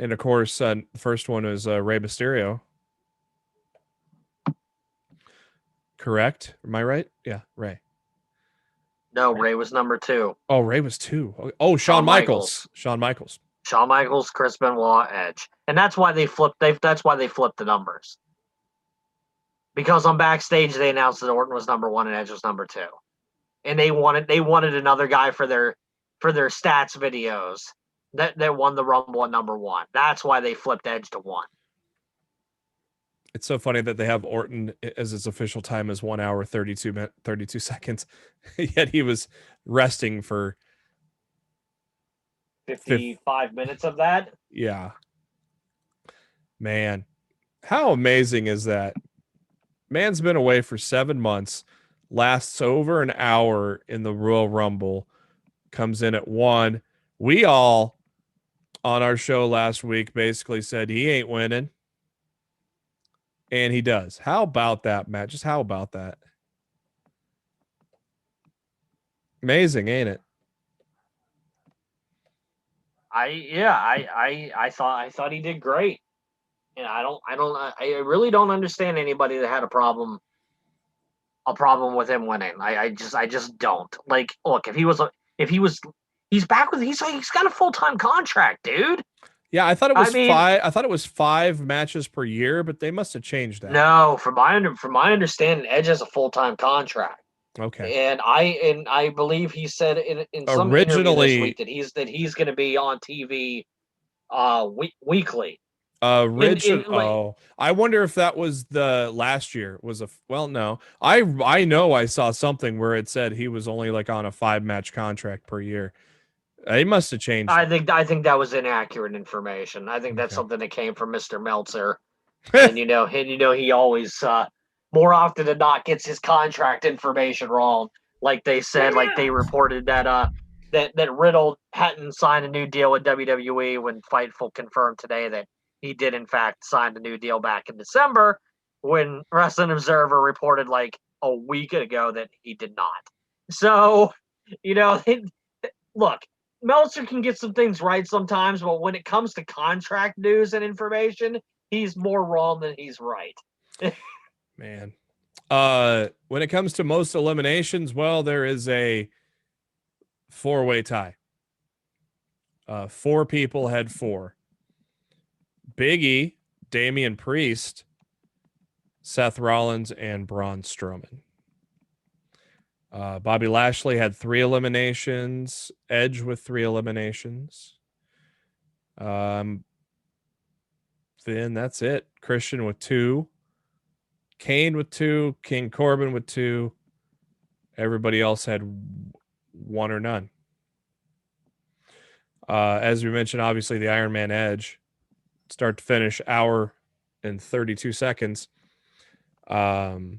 And of course, the first one was Rey Mysterio. Correct? Am I right? Yeah, Rey. No, Rey was number 2. Oh, Rey was 2. Oh, Shawn Michaels. Shawn Michaels, Chris Benoit, Edge, and that's why they flipped. That's why they flipped the numbers. Because on backstage they announced that Orton was number 1 and Edge was number 2, and they wanted another guy for their stats videos that won the Rumble at number 1. That's why they flipped Edge to 1. It's so funny that they have Orton as his official time as 1 hour 32 seconds, yet he was resting for 55 minutes of that. Yeah. Man, how amazing is that? Man's been away for 7 months, lasts over an hour in the Royal Rumble, comes in at 1. We all on our show last week basically said he ain't winning. And he does. How about that, Matt? Just how about that? Amazing, ain't it? I thought he did great. And I really don't understand anybody that had a problem with him winning. I just don't. Like, look, he's back with he's got a full-time contract, dude. Yeah, I thought it was 5. I thought it was 5 matches per year, but they must have changed that. No, from my understanding, Edge has a full-time contract. Okay. And I believe he said in some interview this week that he's going to be on TV weekly. I wonder if that was the last year. No. I know I saw something where it said he was only like on a 5-match contract per year. He must have changed. I think that was inaccurate information. I think that's something that came from Mr. Meltzer. and he always more often than not gets his contract information wrong. Like they said, like they reported that Riddle hadn't signed a new deal with WWE when Fightful confirmed today that he did in fact sign a new deal back in December, when Wrestling Observer reported like a week ago that he did not. So, look, Meltzer can get some things right sometimes, but when it comes to contract news and information, he's more wrong than he's right. Man. When it comes to most eliminations, well, there is a 4-way tie. 4 people had 4. Big E, Damian Priest, Seth Rollins, and Braun Strowman. Bobby Lashley had 3 eliminations. Edge with 3 eliminations. Then that's it. Christian with 2. Kane with 2. King Corbin with 2. Everybody else had 1 or none. As we mentioned, obviously the Iron Man Edge, start to finish, hour and 32 seconds. Who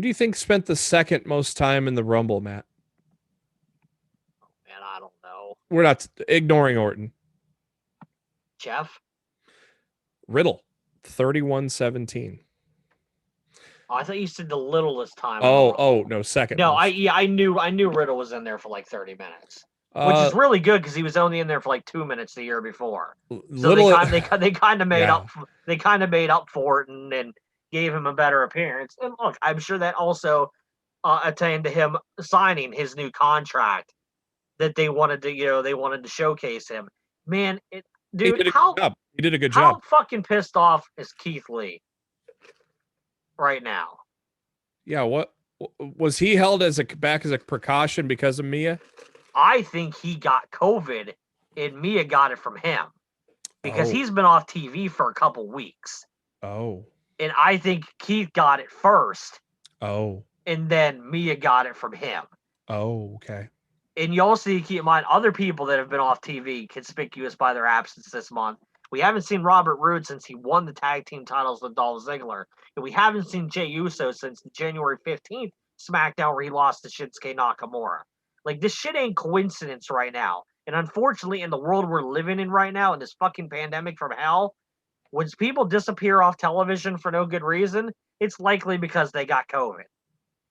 do you think spent the second most time in the Rumble, Matt? Man, I don't know. We're not ignoring Orton. Jeff? Riddle, 31-17. Oh, I thought you said the littlest time. No, second. No, I knew Riddle was in there for like 30 minutes. Which is really good because he was only in there for like 2 minutes the year before. So they kind of made up. They kind of made up for it and gave him a better appearance. And look, I'm sure that also attained to him signing his new contract that they wanted to showcase him. Man, he did a good job. How fucking pissed off is Keith Lee right now? Yeah, what was he held back as a precaution because of Mia? I think he got COVID and Mia got it from him because he's been off TV for a couple weeks. Oh. And I think Keith got it first. Oh. And then Mia got it from him. Oh, okay. And you also need to keep in mind other people that have been off TV, conspicuous by their absence this month. We haven't seen Robert Roode since he won the tag team titles with Dolph Ziggler. And we haven't seen Jey Uso since the January 15th SmackDown where he lost to Shinsuke Nakamura. Like, this shit ain't coincidence right now. And unfortunately, in the world we're living in right now, in this fucking pandemic from hell, when people disappear off television for no good reason, it's likely because they got COVID.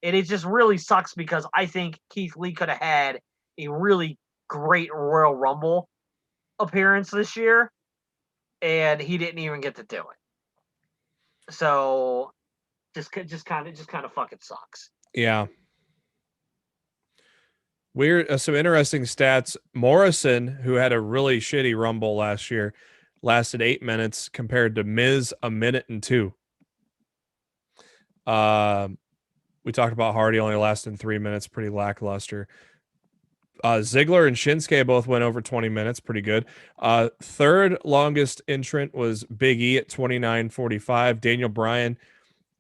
And it just really sucks because I think Keith Lee could have had a really great Royal Rumble appearance this year, and he didn't even get to do it. So just kind of fucking sucks. Yeah. Weird. Some interesting stats. Morrison, who had a really shitty Rumble last year, lasted 8 minutes compared to Miz 1 minute and 2. We talked about Hardy only lasting 3 minutes, pretty lackluster. Ziggler and Shinsuke both went over 20 minutes, pretty good. Third longest entrant was Big E at 29:45. Daniel Bryan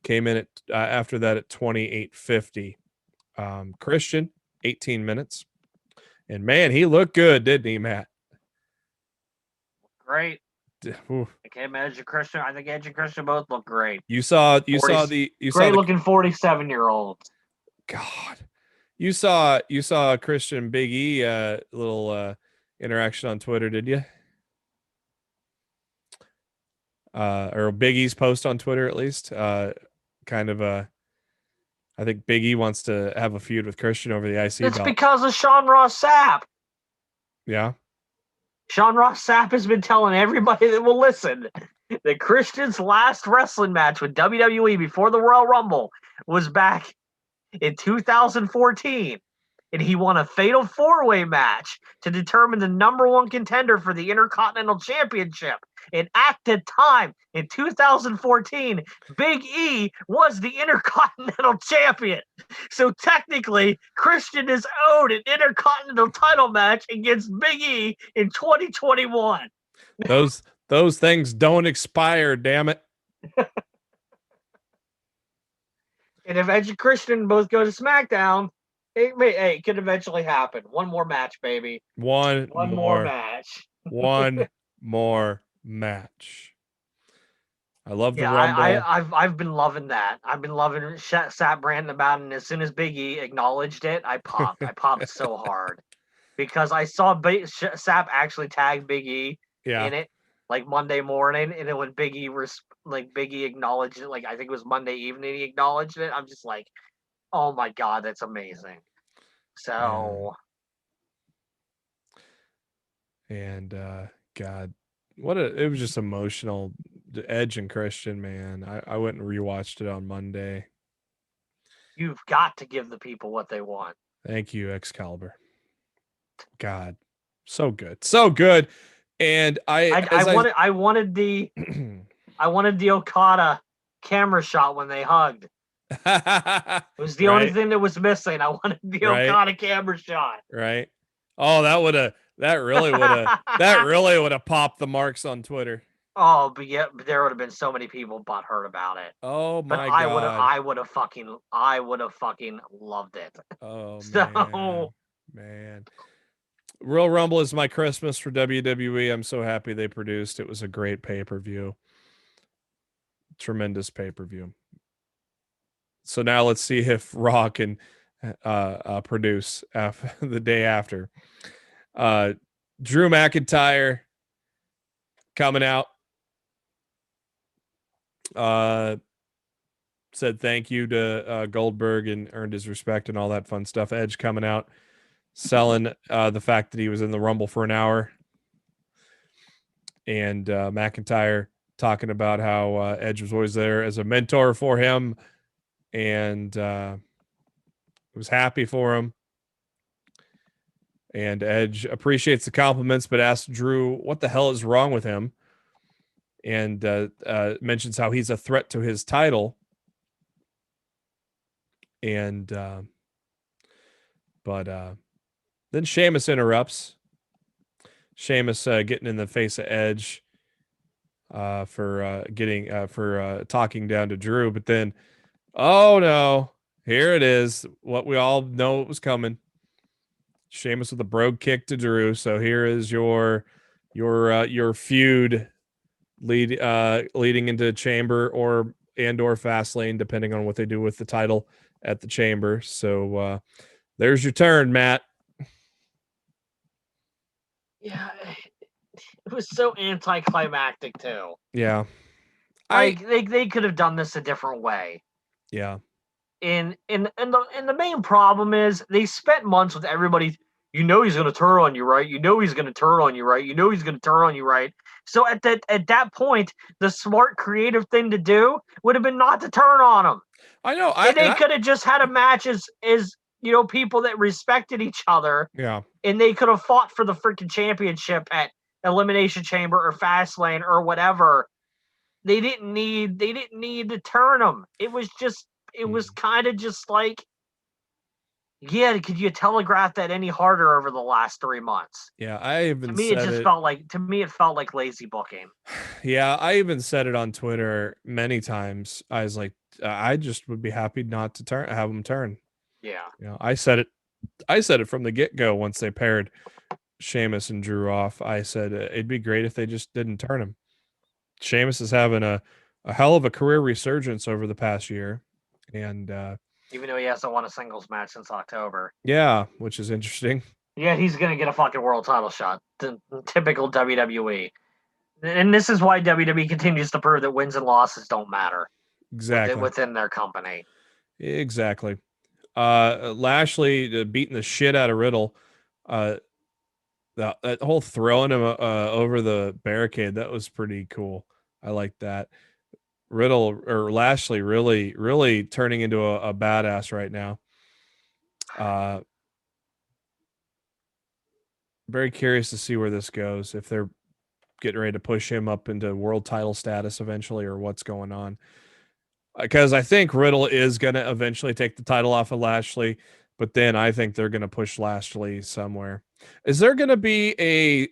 came in at after that at 28:50. Christian 18 minutes, and man, he looked good, didn't he, Matt? Great. Ooh. I can't imagine Christian. I think Edge and Christian both look great. You saw the great looking 47-year-olds. God, you saw Christian Big E little interaction on Twitter, did you? Or Big E's post on Twitter at least. Kind of I think Big E wants to have a feud with Christian over the IC belt. It's because of Sean Ross Sapp. Yeah. Sean Ross Sapp has been telling everybody that will listen that Christian's last wrestling match with WWE before the Royal Rumble was back in 2014. And he won a fatal 4-way match to determine the number one contender for the Intercontinental Championship. And at the time, in 2014, Big E was the Intercontinental Champion. So technically, Christian is owed an Intercontinental title match against Big E in 2021. Those things don't expire, damn it. And if Edge and Christian both go to SmackDown, it could eventually happen. One more match, baby. One more match. One more match. I love the Rumble. I've been loving that. I've been loving Sapp ranting about it. And as soon as Big E acknowledged it, I popped. I popped so hard because I saw Sapp actually tag Big E in it like Monday morning, and then when Big E acknowledged it, like I think it was Monday evening, he acknowledged it. I'm just like, oh my God, that's amazing. So, and God, it was just emotional. Edge and Christian, man. I went and rewatched it on Monday. You've got to give the people what they want. Thank you, Excalibur. God, so good, so good. And I wanted the Okada camera shot when they hugged. It was the only thing that was missing. I wanted the Okada camera shot. Right. Oh, that really would have popped the marks on Twitter. Oh, but yeah, there would have been so many people butthurt about it. Oh my God. I would have fucking loved it. Oh man. Royal Rumble is my Christmas for WWE. I'm so happy they produced. It was a great pay-per-view. Tremendous pay-per-view. So now let's see if Raw can produce the day after. Drew McIntyre coming out. Said thank you to Goldberg and earned his respect and all that fun stuff. Edge coming out, selling the fact that he was in the Rumble for an hour. And McIntyre talking about how Edge was always there as a mentor for him and was happy for him. And Edge appreciates the compliments, but asks Drew what the hell is wrong with him. And mentions how he's a threat to his title. And then Sheamus interrupts. Sheamus getting in the face of Edge. for talking down to Drew. But then, oh no, here it is. What we all know it was coming. Sheamus with a brogue kick to Drew. So here is your feud leading into Chamber or Fastlane, depending on what they do with the title at the Chamber. So there's your turn, Matt. Yeah, it was so anticlimactic too. Yeah, like they could have done this a different way. Yeah. And the main problem is they spent months with everybody. You know he's going to turn on you, right? You know he's going to turn on you, right? You know he's going to turn on you, right? So at that point, the smart, creative thing to do would have been not to turn on him. I know. They could have just had a match as people that respected each other. Yeah. And they could have fought for the freaking championship at Elimination Chamber or Fastlane or whatever. They didn't need to turn him. It was kind of just like, yeah, could you telegraph that any harder over the last 3 months? Yeah, I even to me it felt like lazy booking. Yeah, I even said it on Twitter many times. I was like, I just would be happy not to have him turn. Yeah. I said it from the get-go once they paired Sheamus and Drew off. I said it'd be great if they just didn't turn him. Sheamus is having a hell of a career resurgence over the past year. And even though he hasn't won a singles match since October. Yeah, which is interesting. Yeah, he's going to get a fucking world title shot. Typical WWE. And this is why WWE continues to prove that wins and losses don't matter. Exactly. Within their company. Exactly. Lashley beating the shit out of Riddle. That whole throwing him over the barricade, that was pretty cool. I like that. Lashley really turning into a badass right now. Very curious to see where this goes, if they're getting ready to push him up into world title status eventually, or what's going on. Because I think Riddle is going to eventually take the title off of Lashley, but then I think they're going to push Lashley somewhere. Is there going to be a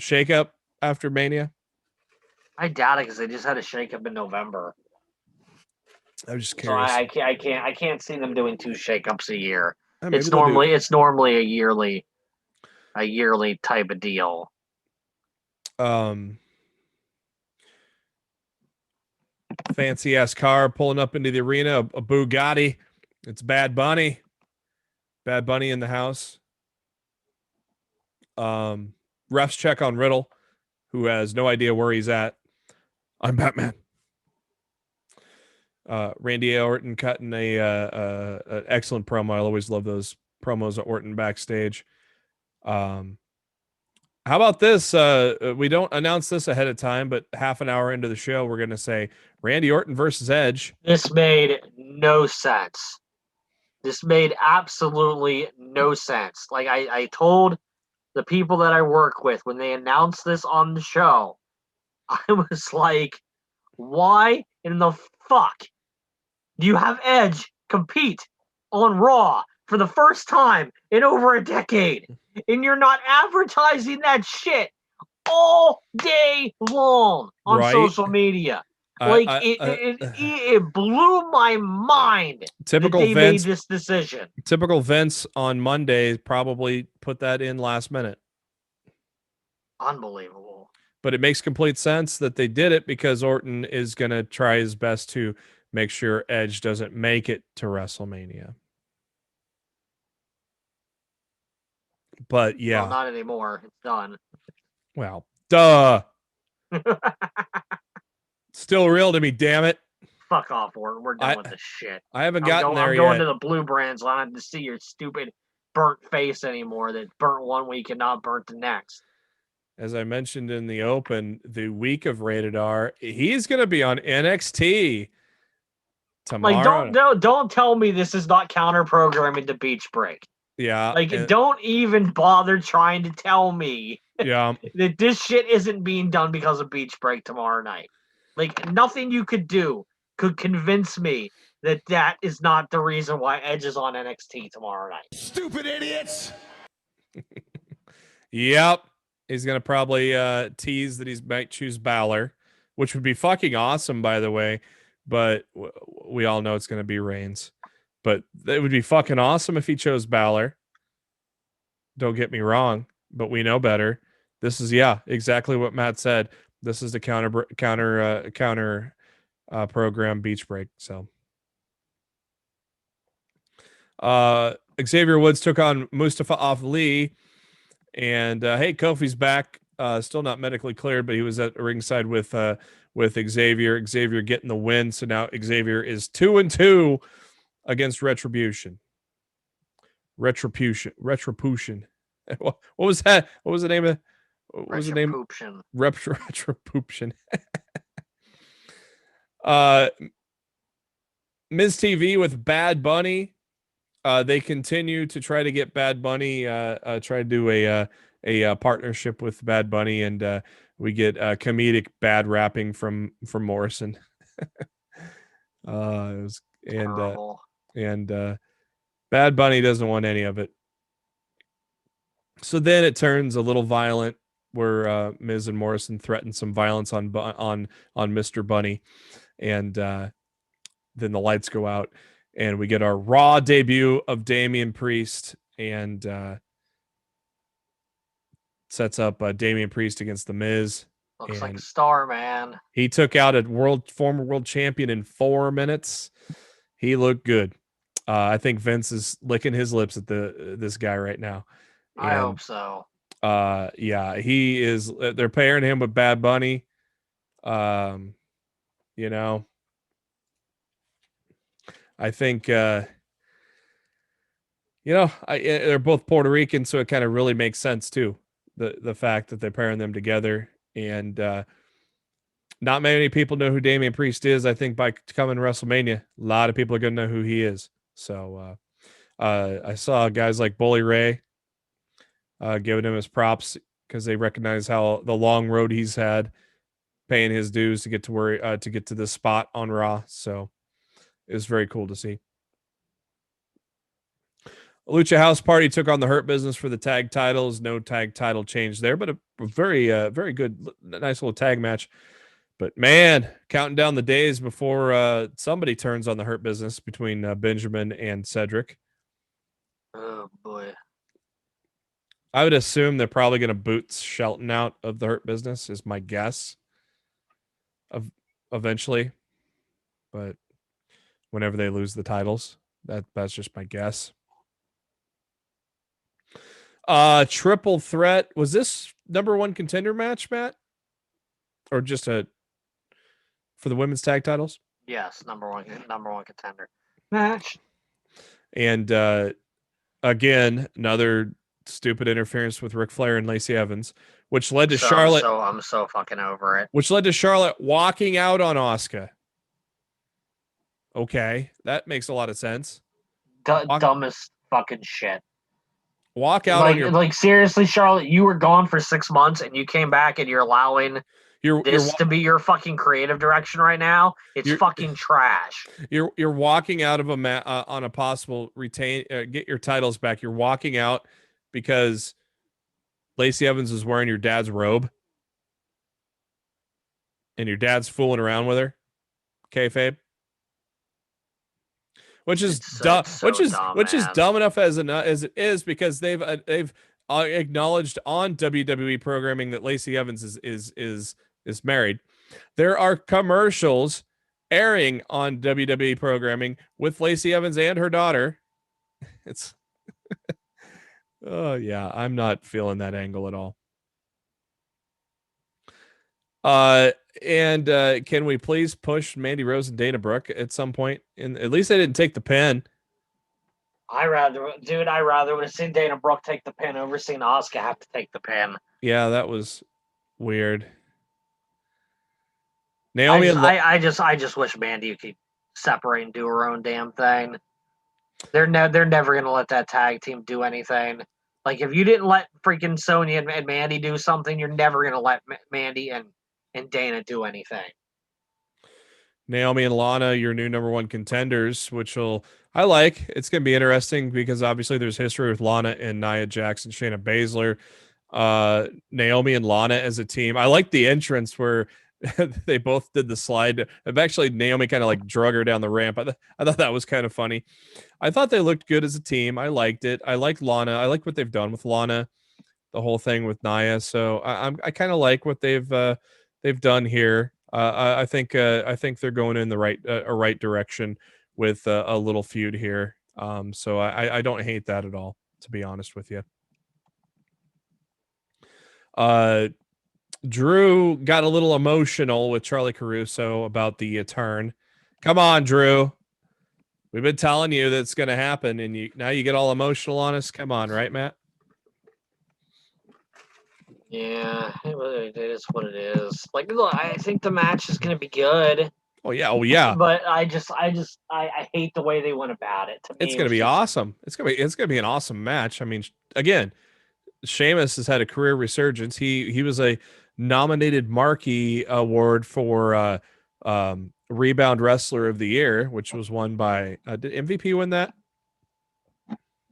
shakeup after Mania? I doubt it, because they just had a shakeup in November. I'm just curious. So I can't see them doing 2 shakeups a year. It's normally a yearly type of deal. Fancy ass car pulling up into the arena, a Bugatti. It's Bad Bunny. Bad Bunny in the house. Refs check on Riddle, who has no idea where he's at. I'm Batman. Randy Orton cutting an excellent promo. I always love those promos at Orton backstage. How about this? We don't announce this ahead of time, but half an hour into the show, we're going to say Randy Orton versus Edge. This made no sense. This made absolutely no sense. Like I told the people that I work with when they announced this on the show, I was like, why in the fuck do you have Edge compete on Raw for the first time in over a decade, and you're not advertising that shit all day long on social media? It blew my mind. Typical that they Vince made this decision. Typical Vince on Monday probably put that in last minute. Unbelievable. But it makes complete sense that they did it, because Orton is going to try his best to make sure Edge doesn't make it to WrestleMania. But yeah. Well, not anymore. It's done. Well, duh. Still real to me, damn it. Fuck off, Orton. We're done with this shit. I haven't gotten there yet. I'm going to the Blue Brands line to see your stupid burnt face anymore that burnt one week and not burnt the next. As I mentioned in the open, the week of Rated R, he's going to be on NXT tomorrow. Like, don't tell me this is not counter programming to Beach Break. Yeah. Like, don't even bother trying to tell me that this shit isn't being done because of Beach Break tomorrow night. Like, nothing you could do could convince me that is not the reason why Edge is on NXT tomorrow night. Stupid idiots. Yep. He's going to probably tease that he might choose Balor, which would be fucking awesome, by the way. But we all know it's going to be Reigns. But it would be fucking awesome if he chose Balor. Don't get me wrong, but we know better. This is exactly what Matt said. This is the counter program beach break. So Xavier Woods took on Mustafa Ali, and hey, Kofi's back. Still not medically cleared, but he was at ringside with Xavier. Xavier getting the win, so now Xavier is 2-2 against Retribution. Retribution. What was that? What was the name of? What was the name? Retribution. Miz TV with Bad Bunny. They continue to try to get Bad Bunny. Try to do a partnership with Bad Bunny, and we get comedic bad rapping from Morrison. It was and Bad Bunny doesn't want any of it. So then it turns a little violent, where Miz and Morrison threaten some violence on Mr. Bunny, and then the lights go out, and we get our Raw debut of Damian Priest, and sets up Damian Priest against The Miz. Looks like a star, man. He took out a former world champion in 4 minutes. He looked good. I think Vince is licking his lips at this guy right now. And, I hope so. He is. They're pairing him with Bad Bunny. I think they're both Puerto Rican, so it kind of really makes sense too. The fact that they're pairing them together, and not many people know who Damian Priest is. I think by coming to WrestleMania, a lot of people are going to know who he is. So I saw guys like Bully Ray giving him his props because they recognize how the long road he's had, paying his dues to get to this spot on Raw. So it was very cool to see. Lucha House Party took on the Hurt Business for the tag titles. No tag title change there, but a very, very good, nice little tag match. But man, counting down the days before somebody turns on the Hurt Business between Benjamin and Cedric. Oh boy. I would assume they're probably going to boot Shelton out of the Hurt Business, is my guess. Eventually, but whenever they lose the titles, that's just my guess. Triple threat. Was this number one contender match, Matt? Or just for the women's tag titles? Yes, number one contender match. And again, another stupid interference with Ric Flair and Lacey Evans, which led to Charlotte. I'm so fucking over it. Which led to Charlotte walking out on Asuka. Okay, that makes a lot of sense. Dumbest fucking shit. Walk out on like seriously, Charlotte, you were gone for 6 months and you came back and you're allowing this to be your fucking creative direction right now. It's fucking trash. You're walking out of on a possible retain get your titles back. You're walking out because Lacey Evans is wearing your dad's robe and your dad's fooling around with her. Kayfabe. Which is dumb. Which is dumb enough as it is, because they've acknowledged on WWE programming that Lacey Evans is married. There are commercials airing on WWE programming with Lacey Evans and her daughter. It's oh yeah, I'm not feeling that angle at all. And can we please push Mandy Rose and Dana Brooke at some point? At least they didn't take the pin. I rather would have seen Dana Brooke take the pin over seeing Asuka have to take the pin. Yeah, that was weird. Naomi, I just wish Mandy could separate and do her own damn thing. They're never gonna let that tag team do anything. Like, if you didn't let freaking Sonya and Mandy do something, you're never gonna let Mandy and Dana do anything. Naomi and Lana, your new number one contenders, which I like. It's going to be interesting because obviously there's history with Lana and Nia Jax and Shayna Baszler. Naomi and Lana as a team. I like the entrance where they both did the slide. Eventually, Naomi kind of like drug her down the ramp. I thought that was kind of funny. I thought they looked good as a team. I liked it. I like Lana. I like what they've done with Lana, the whole thing with Nia. So I kind of like what they've done here. I think they're going in the right direction with a little feud here. So I don't hate that at all, to be honest with you. Drew got a little emotional with Charlie Caruso about the turn. Come on, Drew. We've been telling you that it's going to happen, and now you get all emotional on us. Come on, right, Matt? Yeah, it is what it is. Like, look, I think the match is going to be good. Oh yeah. But I hate the way they went about it. To me, it's going to be awesome. It's going to be an awesome match. I mean, again, Sheamus has had a career resurgence. He was a nominated Marquee Award for Rebound Wrestler of the Year, which was won by did MVP win that?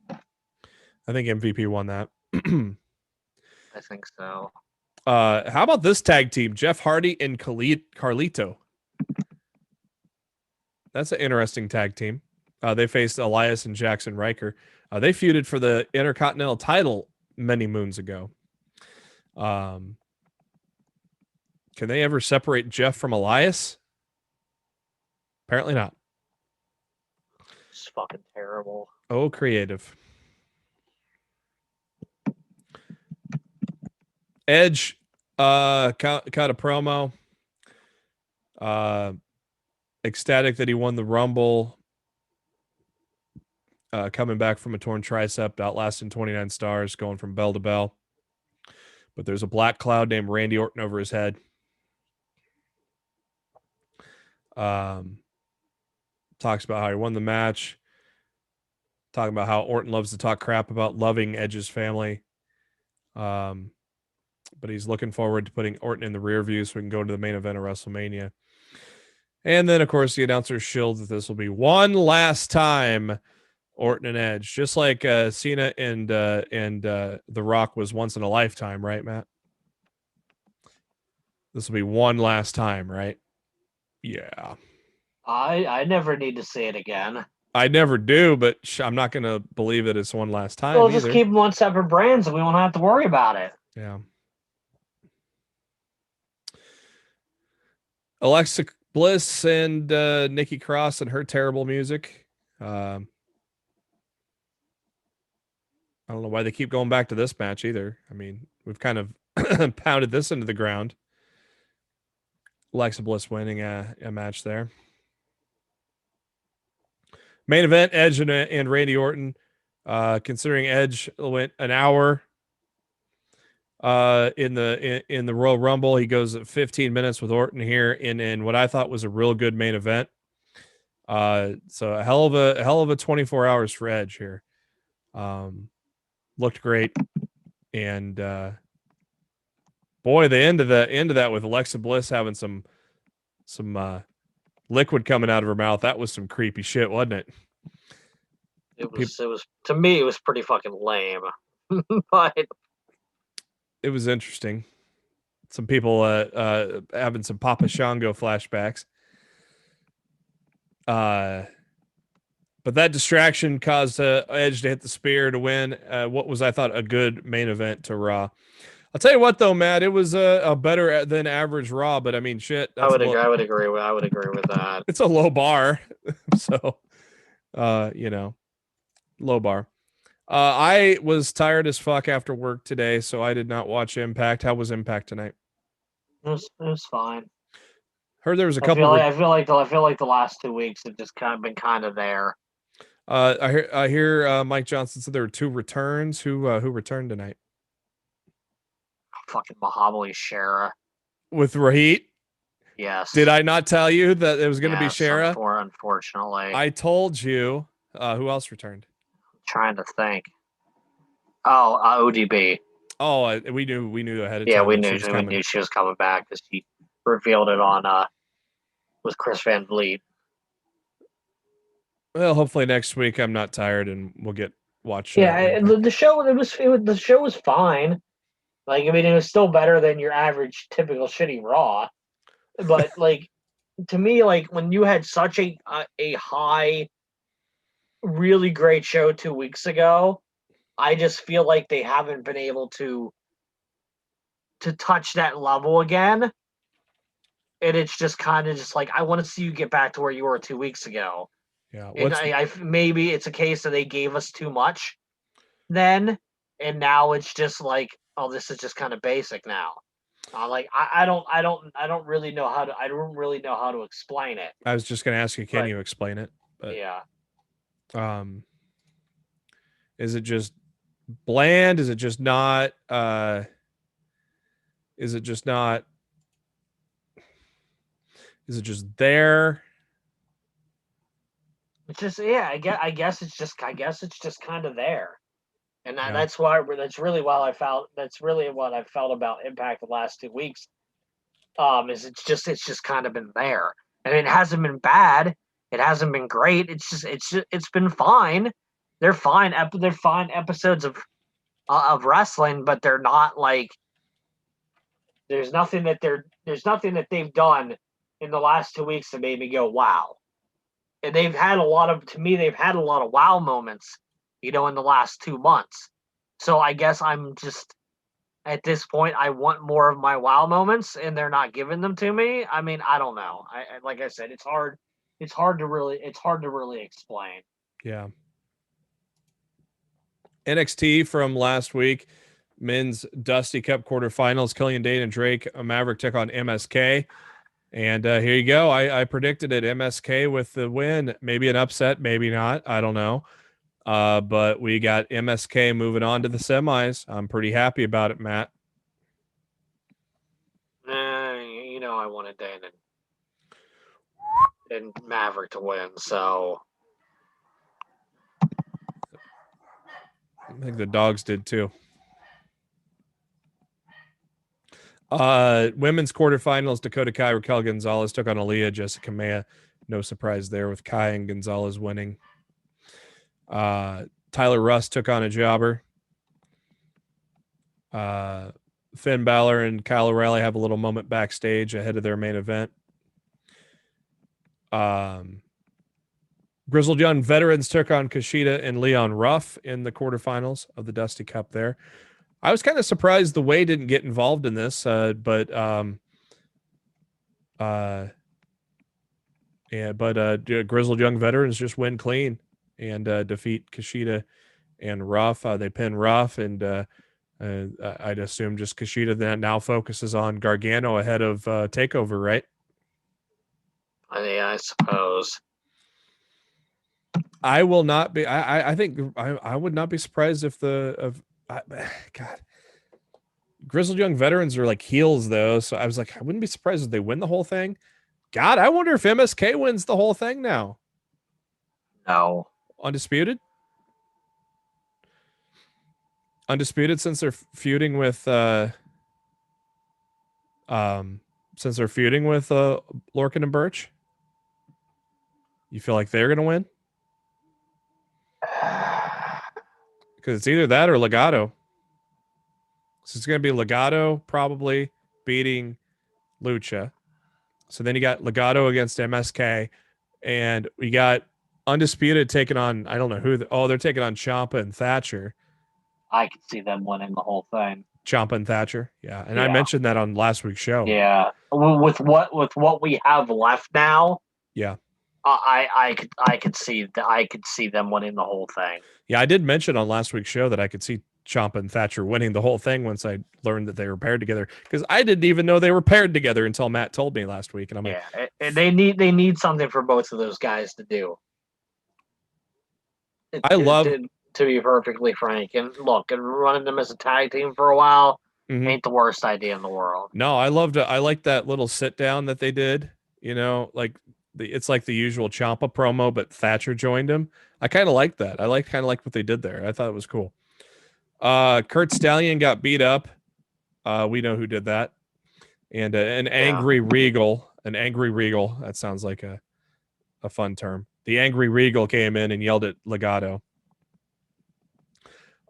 I think MVP won that. I think so. How about this tag team? Jeff Hardy and Carlito. That's an interesting tag team. They faced Elias and Jackson Riker. They feuded for the Intercontinental title many moons ago. Can they ever separate Jeff from Elias? Apparently not. It's fucking terrible. Oh, creative. Edge cut a promo. Ecstatic that he won the Rumble. Coming back from a torn tricep, outlasting 29 stars, going from bell to bell. But there's a black cloud named Randy Orton over his head. Talks about how he won the match. Talking about how Orton loves to talk crap about loving Edge's family. But he's looking forward to putting Orton in the rear view so we can go to the main event of WrestleMania. And then, of course, the announcer shields that this will be one last time Orton and Edge, just like Cena and The Rock was once in a lifetime, right, Matt? This will be one last time, right? Yeah. I never need to see it again. I never do, but I'm not going to believe that it's one last time. We'll just keep them on separate brands and we won't have to worry about it. Yeah. Alexa Bliss and Nikki Cross and her terrible music. I don't know why they keep going back to this match either. I mean, we've kind of pounded this into the ground. Alexa Bliss winning a match there. Main event, Edge and Randy Orton. Considering Edge went an hour in the Royal Rumble, he goes 15 minutes with Orton here in what I thought was a real good main event. So a hell of a 24 hours for Edge here. Looked great, and boy, the end of that with Alexa Bliss having some liquid coming out of her mouth. That was some creepy shit, wasn't it? It was to me, it was pretty fucking lame, but it was interesting. Some people having some Papa Shango flashbacks. But that distraction caused Edge to hit the spear to win what was, I thought, a good main event to Raw. I'll tell you what, though, Matt, it was a better than average Raw, but I mean, shit. I would agree with that. It's a low bar, so low bar. I was tired as fuck after work today, so I did not watch Impact. How was Impact tonight? It was fine. Heard there was a couple. I feel like the last 2 weeks have just kind of been kind of there. I hear Mike Johnson said there were 2 returns. Who returned tonight? Fucking Mahabali Shera. With Rahit? Yes. Did I not tell you that it was going to be Shera? Unfortunately. I told you. Who else returned? I'm trying to think. Oh, ODB. Oh, we knew ahead of time. Yeah, we knew she was coming back because she revealed it on with Chris Van Vliet. Well, hopefully next week I'm not tired and we'll get watch. Yeah, the show was fine. Like, I mean, it was still better than your average, typical shitty Raw. But, like, to me, like, when you had such a high, really great show 2 weeks ago, I just feel like they haven't been able to touch that level again. And it's just kind of just like, I want to see you get back to where you were 2 weeks ago. Yeah. And maybe it's a case that they gave us too much then, and now it's just like, oh, this is just kind of basic now. Like, I don't really know how to explain it. I was just going to ask you, can But, you explain it? But yeah. Is it just bland? Is it just not? Is it just not? Is it just there? It's just, yeah. I guess it's just kind of there, and Yeah. that's really what I felt about Impact the last 2 weeks. Is it's just kind of been there, and it hasn't been bad. It hasn't been great. It's been fine. They're fine. They're fine episodes of wrestling, but they're not like, there's nothing that they've done in the last 2 weeks that made me go wow. And they've had a lot of wow moments, in the last 2 months. So I guess I'm just, at this point, I want more of my wow moments, and they're not giving them to me. I mean, I don't know. Like I said, it's hard to really explain. Yeah. NXT from last week, men's Dusty Cup quarterfinals. Killian Dane and Drake Maverick took on MSK. And here you go. I predicted it. MSK with the win. Maybe an upset, maybe not. I don't know. But we got MSK moving on to the semis. I'm pretty happy about it, Matt. I wanted Dane and Maverick to win, so I think the dogs did too. Women's quarterfinals, Dakota Kai, Raquel Gonzalez took on Aaliyah, Jessica Maya. No surprise there with Kai and Gonzalez winning. Tyler Russ took on a jobber. Finn Balor and Kyle O'Reilly have a little moment backstage ahead of their main event. Grizzled Young Veterans took on Kushida and Leon Ruff in the quarterfinals of the Dusty Cup there. I was kind of surprised the Way didn't get involved in this, but Grizzled Young Veterans just win clean and defeat Kushida and Ruff. They pin Ruff, and I'd assume just Kushida then now focuses on Gargano ahead of TakeOver, right? I suppose. I will not be. I think I would not be surprised if God, Grizzled Young Veterans are like heels though, so I was like, I wouldn't be surprised if they win the whole thing. God, I wonder if MSK wins the whole thing now. No. Undisputed since they're feuding with Lorcan and Birch. You feel like they're gonna win? Because it's either that or Legato. So it's going to be Legato probably beating Lucha. So then you got Legato against MSK. And we got Undisputed taking on, I don't know who. They're taking on Ciampa and Thatcher. I could see them winning the whole thing. Ciampa and Thatcher. Yeah. And I mentioned that on last week's show. Yeah. With what we have left now. Yeah. I could see them winning the whole thing. Yeah, I did mention on last week's show that I could see Ciampa and Thatcher winning the whole thing once I learned that they were paired together, because I didn't even know they were paired together until Matt told me last week, and I'm like, they need something for both of those guys to do. To be perfectly frank, and look, and running them as a tag team for a while ain't the worst idea in the world. No, I like that little sit down that they did. Like it's like the usual Ciampa promo, but Thatcher joined him. I kind of like that. I kind of like what they did there. I thought it was cool. Kurt Stallion got beat up. We know who did that. And an angry Regal. That sounds like a fun term. The angry Regal came in and yelled at Legato.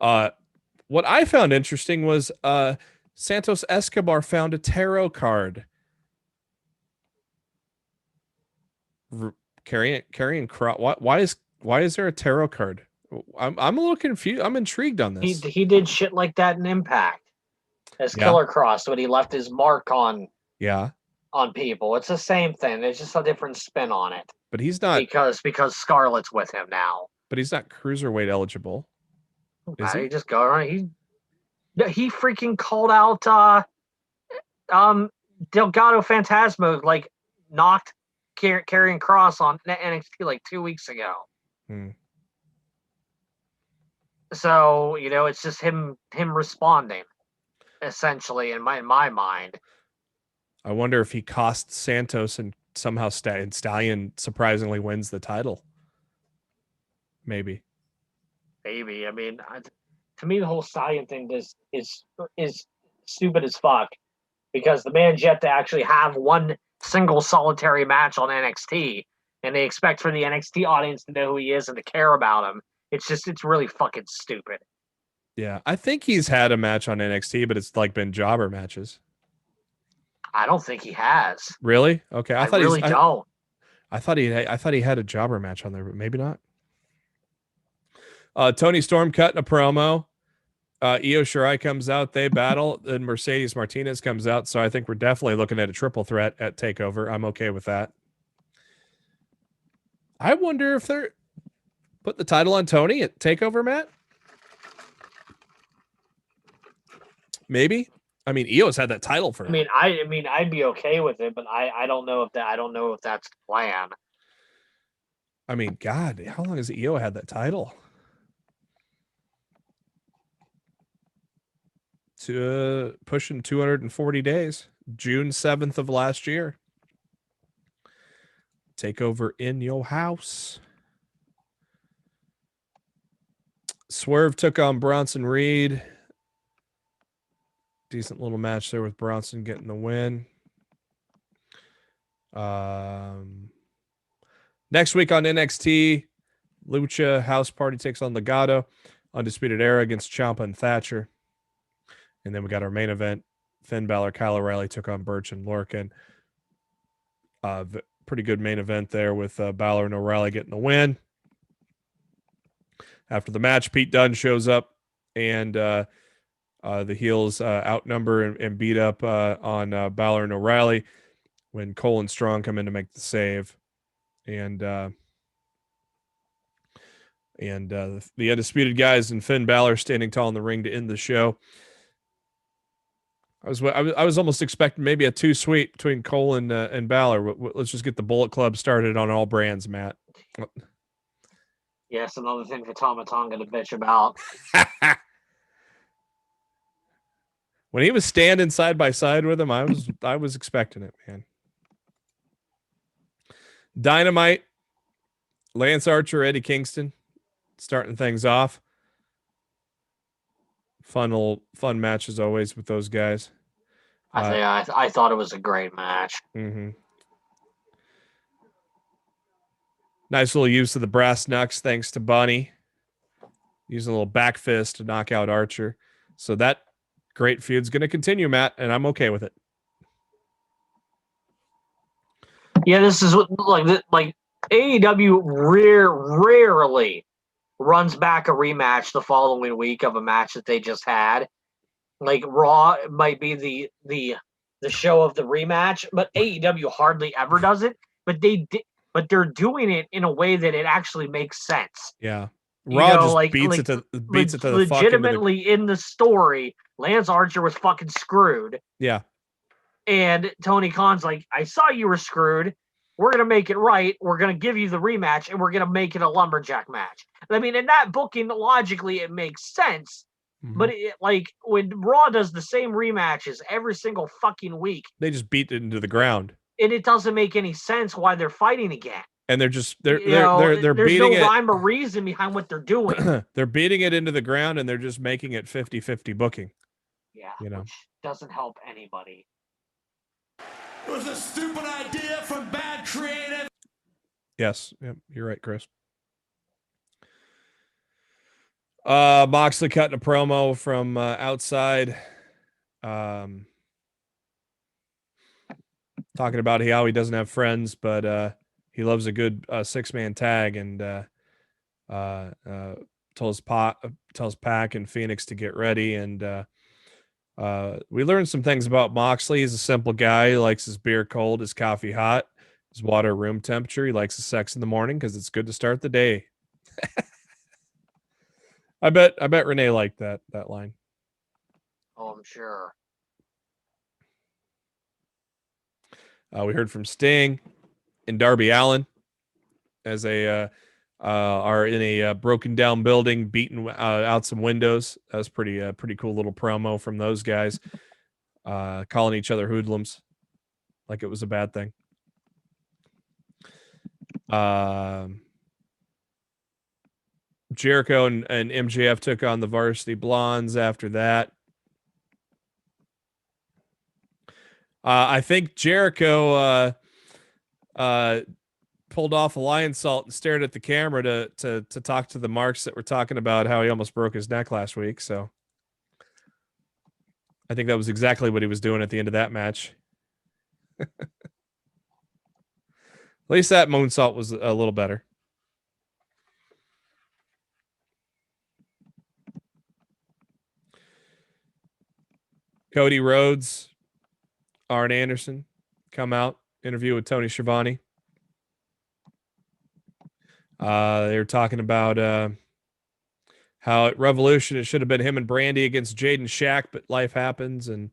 What I found interesting was Santos Escobar found a tarot card. Carrying cross. Why is there a tarot card? I'm a little confused. I'm intrigued on this. He did shit like that in Impact as Killer Cross when he left his mark on people. It's the same thing. There's just a different spin on it. But he's not because Scarlett's with him now. But he's not cruiserweight eligible. Is he? Just go around. He freaking called out Delgado Phantasmo, like knocked Karrion Kross on NXT like 2 weeks ago. So, it's just him responding, essentially, in my mind. I wonder if he costs Santos and somehow Stallion surprisingly wins the title. Maybe. I mean, to me, the whole Stallion thing is stupid as fuck, because the man's yet to actually have one single solitary match on NXT, and they expect for the NXT audience to know who he is and to care about him. It's really fucking stupid. Yeah, I think he's had a match on NXT, but it's like been jobber matches. I don't think he has. Really? Okay, I thought don't. I thought he had a jobber match on there, but maybe not. Tony Storm cutting a promo. Io Shirai comes out. They battle. Then Mercedes Martinez comes out. So I think we're definitely looking at a triple threat at TakeOver. I'm okay with that. I wonder if they're put the title on Tony at TakeOver, Matt. Maybe. I mean, Io's had that title for. I'd be okay with it, but I don't know if that's the plan. I mean, God, how long has Io had that title? To pushing 240 days. June 7th of last year. TakeOver in your house. Swerve took on Bronson Reed. Decent little match there with Bronson getting the win. Next week on NXT, Lucha House Party takes on Legado. Undisputed Era against Ciampa and Thatcher. And then we got our main event. Finn Balor, Kyle O'Reilly took on Birch and Lorcan. Pretty good main event there with Balor and O'Reilly getting the win. After the match, Pete Dunne shows up and the heels outnumber and beat up on Balor and O'Reilly when Cole and Strong come in to make the save. And the Undisputed Guys and Finn Balor standing tall in the ring to end the show. I was almost expecting maybe a 2-sweet between Cole and Balor. Let's just get the Bullet Club started on all brands, Matt. Yes, another thing for Tama Tonga to bitch about. When he was standing side by side with him, I was expecting it, man. Dynamite, Lance Archer, Eddie Kingston, starting things off. Fun match as always with those guys. I thought it was a great match. Mm-hmm. Nice little use of the brass knucks, thanks to Bunny. Using a little back fist to knock out Archer. So that great feud's going to continue, Matt, and I'm okay with it. Yeah, this is like AEW rarely runs back a rematch the following week of a match that they just had. Like Raw might be the show of the rematch, but AEW hardly ever does it. But they're doing it in a way that it actually makes sense. Yeah, Raw just beats it to the legitimately in the story. Lance Archer was fucking screwed. Yeah, and Tony Khan's like, I saw you were screwed. We're going to make it right. We're going to give you the rematch, and we're going to make it a lumberjack match. I mean, in that booking, logically, it makes sense. Mm-hmm. But when Raw does the same rematches every single fucking week, they just beat it into the ground. And it doesn't make any sense why they're fighting again. And they're beating it. There's no rhyme or reason behind what they're doing. They're beating it into the ground, and they're just making it 50-50 booking. Yeah, which doesn't help anybody. It was a stupid idea from bad creative. Yes, yep, you're right, Chris. Moxley cutting a promo from outside. talking about how he doesn't have friends, but he loves a good 6-man tag, and tells Pac and Phoenix to get ready. And we learned some things about Moxley. He's a simple guy. He likes his beer cold, his coffee hot, his water room temperature. He likes his sex in the morning because it's good to start the day. I bet Renee liked that line. Oh, I'm sure. We heard from Sting and Darby Allin as they are in a broken down building, beating out some windows. That was pretty cool little promo from those guys, calling each other hoodlums like it was a bad thing. Jericho and MJF took on the Varsity Blondes after that. I think Jericho pulled off a lion salt and stared at the camera to talk to the marks that were talking about how he almost broke his neck last week. So I think that was exactly what he was doing at the end of that match. At least that moonsault was a little better. Cody Rhodes, Arn Anderson come out, interview with Tony Schiavone. They were talking about how at Revolution it should have been him and Brandy against Jade and Shaq, but life happens, and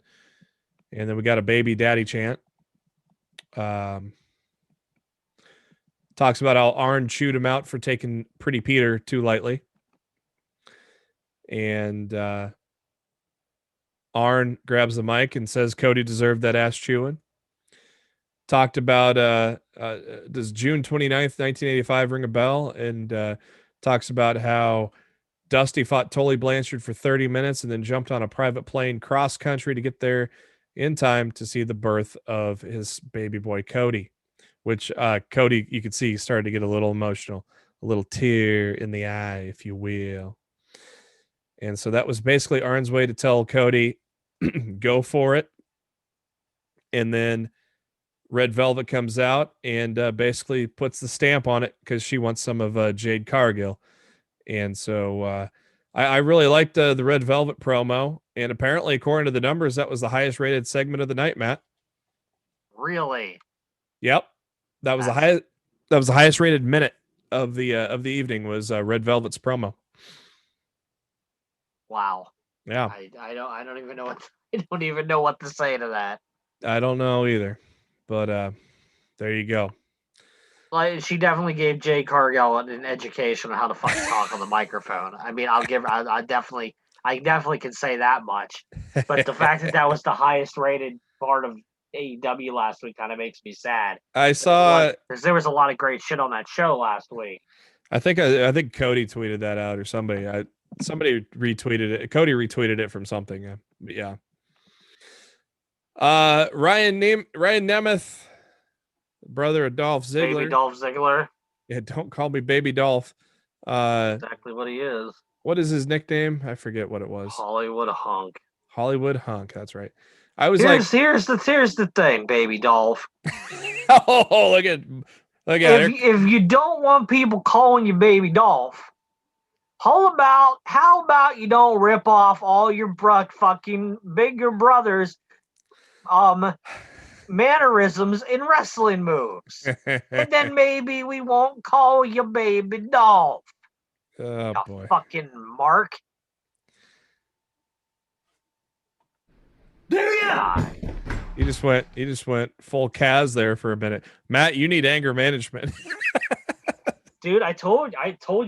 then we got a baby daddy chant. Talks about how Arn chewed him out for taking Pretty Peter too lightly, and Arn grabs the mic and says Cody deserved that ass chewing. Talked about does June 29th, 1985 ring a bell? And talks about how Dusty fought Tully Blanchard for 30 minutes and then jumped on a private plane cross country to get there in time to see the birth of his baby boy Cody, which Cody, you could see, started to get a little emotional, a little tear in the eye, if you will. And so that was basically Arn's way to tell Cody, go for it. And then Red Velvet comes out and basically puts the stamp on it because she wants some of Jade Cargill. And so I really liked the Red Velvet promo. And apparently, according to the numbers, that was the highest rated segment of the night, Matt. Really? Yep. That was the highest rated minute of the evening was Red Velvet's promo. Wow. Yeah. I don't even know what to say to that. I don't know either. But there you go. Like, she definitely gave Jay Cargill an education on how to fucking talk on the microphone. I mean, I definitely can say that much. But the fact that was the highest rated part of AEW last week kind of makes me sad. I saw because there was a lot of great shit on that show last week. I think Cody tweeted that out, or somebody retweeted it. Cody retweeted it from something. Yeah. Ryan Nemeth, brother of Dolph Ziggler. Baby Dolph Ziggler. Yeah, don't call me Baby Dolph. Exactly what he is. What is his nickname? I forget what it was. Hollywood Hunk. Hollywood Hunk. That's right. I was here's the thing, Baby Dolph. Oh, look at if you don't want people calling you Baby Dolph, how about you don't rip off all your fucking bigger brothers mannerisms in wrestling moves, and then maybe we won't call you Baby Dolph. Oh boy, fucking Mark. You just went full Kaz there for a minute. Matt, you need anger management. Dude, I told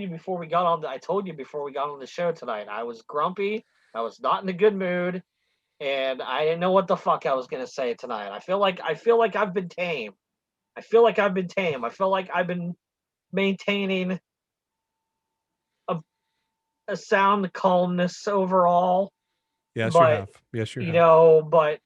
you before we got on the show tonight. I was grumpy. I was not in a good mood, and I didn't know what the fuck I was gonna say tonight. I feel like I've been tame. I feel like I've been maintaining a sound calmness overall. Yes, you have. Yes, you have. But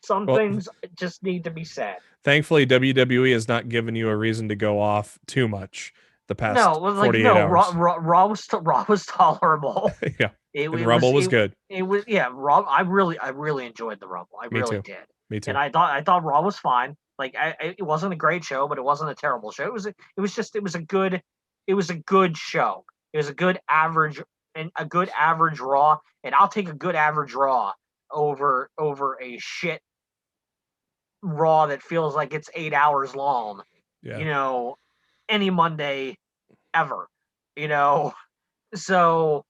some things just need to be said. Thankfully, WWE has not given you a reason to go off too much the past 48 hours. Raw was tolerable. Yeah. And Rumble was good. It was Raw. I really enjoyed the Rumble. I Me really too. did. Me too. And I thought Raw was fine. Like it wasn't a great show, but it wasn't a terrible show. It was a good show. It was a good average Raw, and I'll take a good average Raw over a shit Raw that feels like it's 8 hours long. Yeah. Any Monday ever. So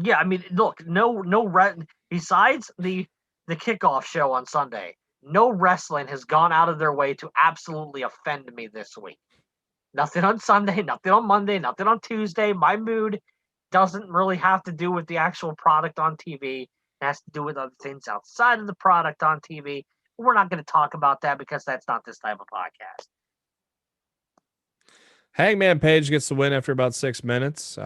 yeah, I mean, look, besides the kickoff show on Sunday, no wrestling has gone out of their way to absolutely offend me this week. Nothing on Sunday, nothing on Monday, nothing on Tuesday. My mood doesn't really have to do with the actual product on TV. It has to do with other things outside of the product on TV. We're not going to talk about that because that's not this type of podcast. Hangman Page gets the win after about 6 minutes.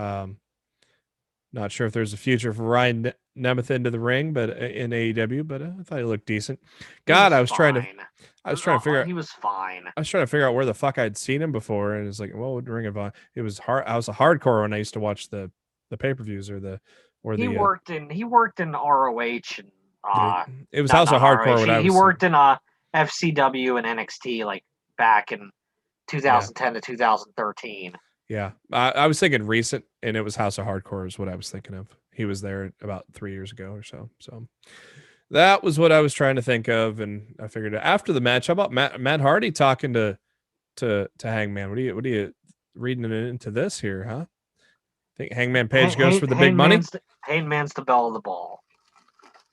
Not sure if there's a future for Ryan Nemeth into the ring, but in AEW, but I thought he looked decent. God, I was trying to figure out. He was fine. I was trying to figure out where the fuck I'd seen him before, and it's like, well, Ring of Honor. It was hard. I was a hardcore when I used to watch the pay-per-views He worked in ROH and it was House of Hardcore. He worked in FCW and NXT like back in 2010 to 2013. Yeah, I was thinking recent, and it was House of Hardcore is what I was thinking of. He was there about 3 years ago or so. So that was what I was trying to think of, and I figured after the match. How about Matt Hardy talking to Hangman? What are you reading into this here, huh? Think Hangman Page goes for the big money? Hangman's the belle of the ball.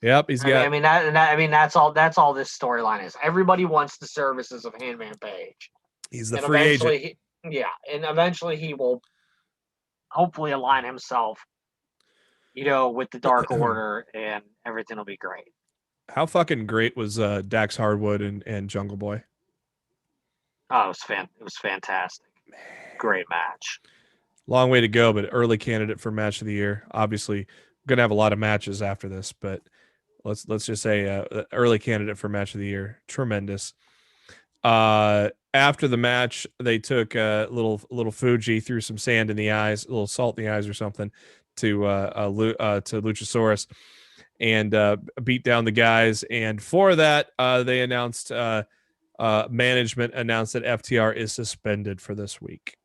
Yep, he's got. That's all this storyline is. Everybody wants the services of Hangman Page. He's the free agent. And eventually he will hopefully align himself, with the Dark Order, and everything will be great. How fucking great was Dax Hardwood and Jungle Boy? Oh, it was fantastic. Great match. Long way to go, but early candidate for match of the year. Obviously, going to have a lot of matches after this, but let's just say early candidate for match of the year. Tremendous. After the match, they took a little Fuji, threw some sand in the eyes, a little salt in the eyes or something to Luchasaurus, and beat down the guys. And for that, they announced management announced that FTR is suspended for this week.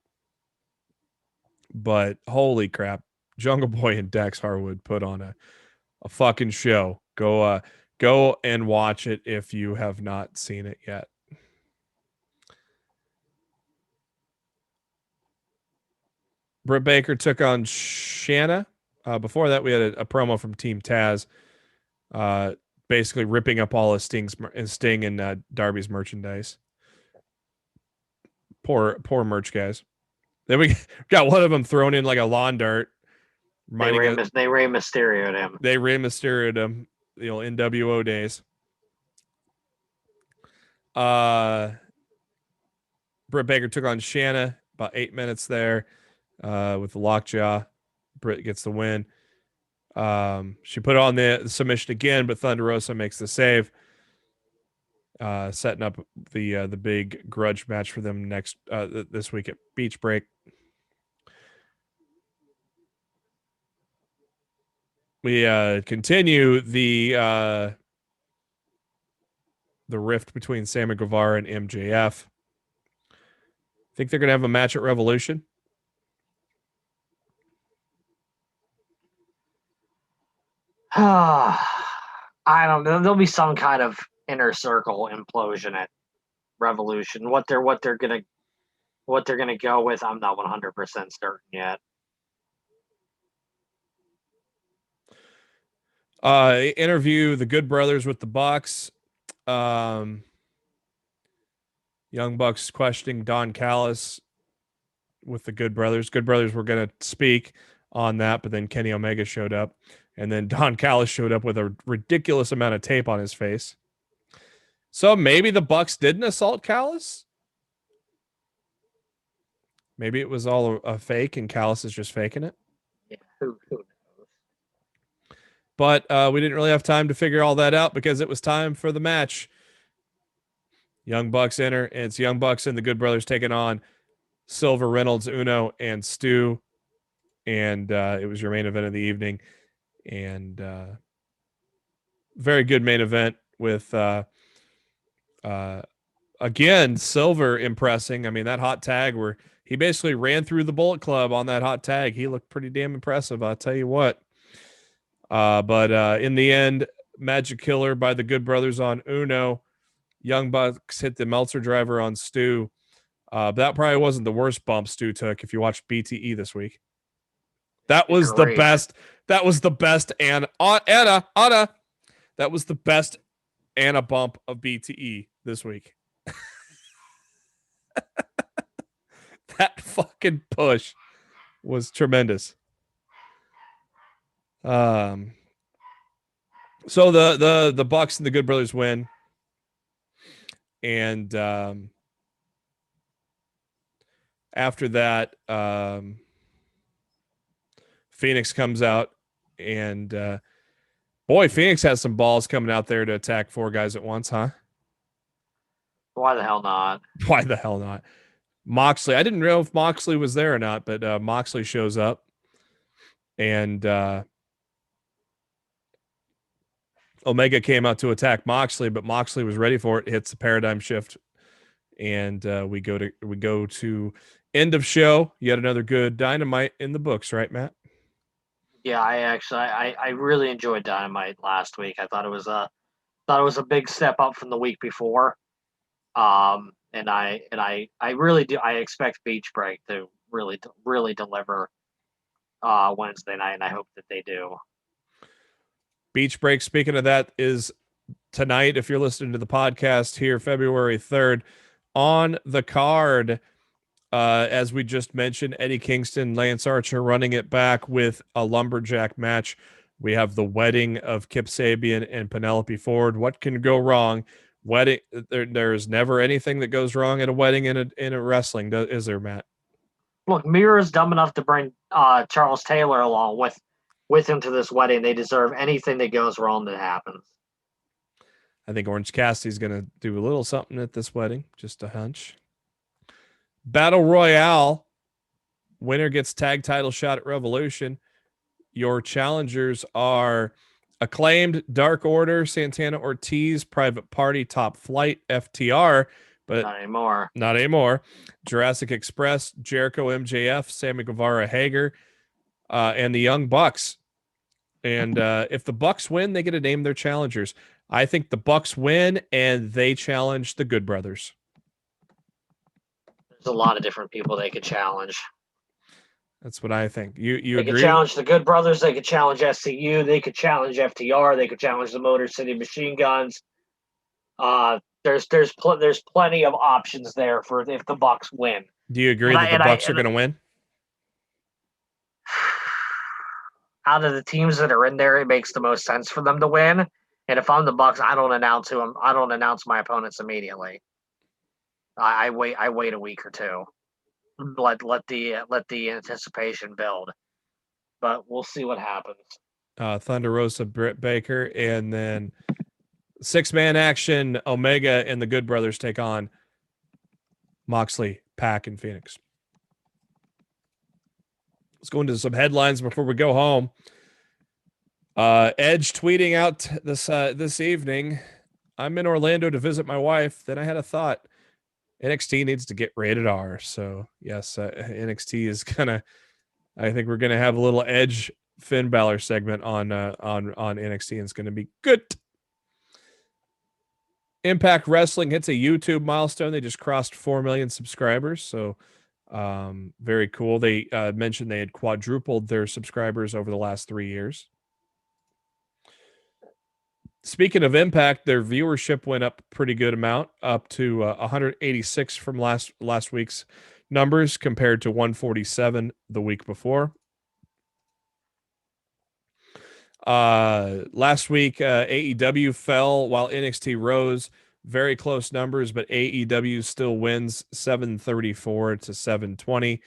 But holy crap, Jungle Boy and Dax Harwood put on a fucking show. Go and watch it if you have not seen it yet. Britt Baker took on Shanna. Before that, we had a promo from Team Taz, basically ripping up all of Sting and Darby's merchandise. Poor merch guys. Then we got one of them thrown in like a lawn dart. They Rey Mysterio'd him. They Rey Mysterio'd him. The old NWO days. Britt Baker took on Shanna. About 8 minutes there. With the lockjaw. Britt gets the win. She put on the submission again, but Thunder Rosa makes the save. Setting up the big grudge match for them this week at Beach Break. We continue the rift between Sammy Guevara and MJF. Think they're going to have a match at Revolution? I don't know. There'll be some kind of inner circle implosion at Revolution. What they're gonna go with, I'm not 100% certain yet. Interview the Good Brothers with the Bucks. Young Bucks questioning Don Callis with the Good Brothers. Good Brothers were going to speak on that, but then Kenny Omega showed up, and then Don Callis showed up with a ridiculous amount of tape on his face. So maybe the Bucks didn't assault Callis. Maybe it was all a fake, and Callis is just faking it. Yeah, who knows? But we didn't really have time to figure all that out because it was time for the match. Young Bucks enter, and it's Young Bucks and the Good Brothers taking on Silver, Reynolds, Uno, and Stu. and it was your main event of the evening, and very good main event with again Silver impressing. I mean, that hot tag where he basically ran through the Bullet Club on that hot tag, he looked pretty damn impressive, I'll tell you what. But in the end, Magic Killer by the Good Brothers on Uno. Young Bucks hit the Meltzer driver on Stu. That probably wasn't the worst bump Stu took if you watched BTE this week. That was the best. That was the best Anna. That was the best Anna bump of BTE this week. That fucking push was tremendous. So the Bucks and the Good Brothers win. And after that, Phoenix comes out, and boy, Phoenix has some balls coming out there to attack 4 guys at once, huh? Why the hell not? Why the hell not? Moxley, I didn't know if Moxley was there or not, but Moxley shows up, and Omega came out to attack Moxley, but Moxley was ready for it. Hits the paradigm shift, and we go to end of show. Yet another good Dynamite in the books, right, Matt? Yeah, I really enjoyed Dynamite last week. I thought it was a big step up from the week before. And I really do. I expect Beach Break to really deliver Wednesday night, and I hope that they do. Beach Break, speaking of that, is tonight. If you're listening to the podcast here, February 3rd, on the card, as we just mentioned, Eddie Kingston, Lance Archer running it back with a lumberjack match. We have the wedding of Kip Sabian and Penelope Ford. What can go wrong? Wedding. There's never anything that goes wrong at a wedding in a wrestling, is there, Matt? Look, Mira's dumb enough to bring Charles Taylor along with him to this wedding. They deserve anything that goes wrong that happens. I think Orange Cassidy's going to do a little something at this wedding. Just a hunch. Battle Royale. Winner gets tag title shot at Revolution. Your challengers are Acclaimed, Dark Order, Santana Ortiz, Private Party, Top Flight, FTR, but not anymore. Jurassic Express, Jericho, MJF, Sammy Guevara, Hager, and the Young Bucks. And if the Bucks win, they get to name their challengers. I think the Bucks win, and they challenge the Good Brothers. There's a lot of different people they could challenge. That's what I think. You they agree? Could challenge the Good Brothers. They could challenge SCU. They could challenge FTR. They could challenge the Motor City Machine Guns. There's plenty of options there for if the Bucks win. Do you agree that the Bucks are going to win? Out of the teams that are in there, it makes the most sense for them to win. And if I'm the Bucks, I don't announce my opponents immediately. I wait a week or two. Let the anticipation build, but we'll see what happens. Thunder Rosa, Britt Baker, and then 6-man action. Omega and the Good Brothers take on Moxley, Pac, and Phoenix. Let's go into some headlines before we go home. Edge tweeting out this evening, "I'm in Orlando to visit my wife. Then I had a thought. NXT needs to get rated R." So yes, NXT is gonna. I think we're gonna have a little Edge Finn Balor segment on NXT, and it's gonna be good. Impact Wrestling hits a YouTube milestone. They just crossed 4 million subscribers. So very cool. They mentioned they had quadrupled their subscribers over the last 3 years. Speaking of Impact, their viewership went up a pretty good amount, up to 186 from last week's numbers compared to 147 the week before. Last week, AEW fell while NXT rose. Very close numbers, but AEW still wins 734 to 720.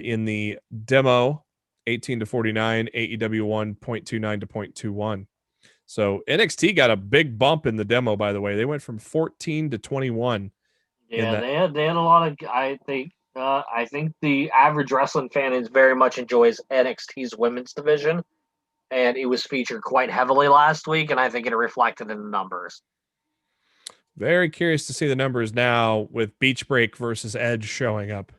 In the demo, 18 to 49, AEW won 0.29 to 0.21. So NXT got a big bump in the demo, by the way. They went from 14 to 21. Yeah, they had a lot of I think the average wrestling fan is very much enjoys NXT's women's division, and it was featured quite heavily last week, and I think it reflected in the numbers. Very curious to see the numbers now with Beach Break versus Edge showing up.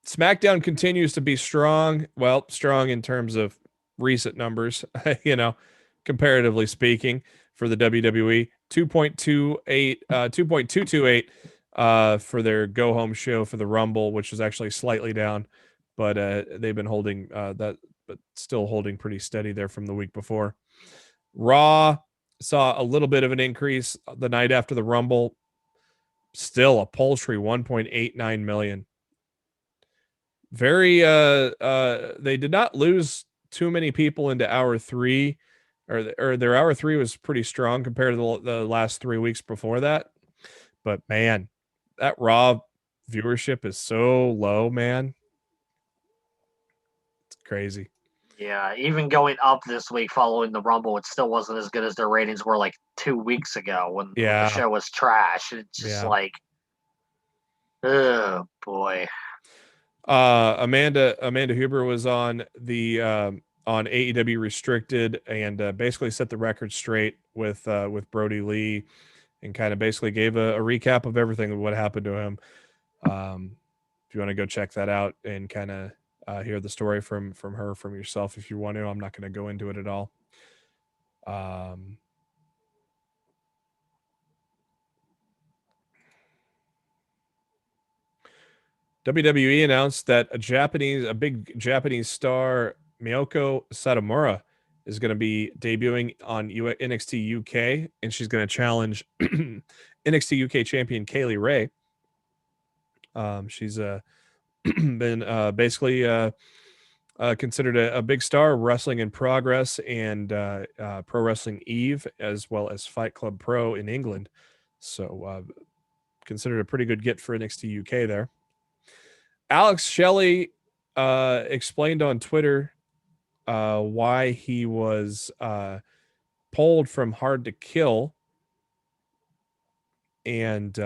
SmackDown continues to be strong. Well, strong in terms of recent numbers, comparatively speaking, for the WWE. 2.228 for their go home show for the Rumble, which was actually slightly down, but they've been holding that, but still holding pretty steady there from the week before. Raw saw a little bit of an increase the night after the Rumble. Still a paltry 1.89 million. Very they did not lose too many people into hour 3, or their hour 3 was pretty strong compared to the last 3 weeks before that. But man, that Raw viewership is so low, man. It's crazy. Yeah, even going up this week following the Rumble, it still wasn't as good as their ratings were like 2 weeks ago when the show was trash. It's just like, oh boy. Amanda Huber was on the on AEW Restricted and basically set the record straight with Brody Lee, and kind of basically gave a recap of everything of what happened to him. If you want to go check that out and kind of hear the story from her, from yourself, if you want to. I'm not going to go into it at all. WWE announced that a big Japanese star, Miyoko Satomura, is going to be debuting on NXT UK, and she's going to challenge NXT UK champion Kaylee Ray. She's been basically considered a big star, Wrestling in Progress and Pro Wrestling Eve, as well as Fight Club Pro in England. So considered a pretty good get for NXT UK there. Alex Shelley explained on Twitter why he was pulled from Hard to Kill, and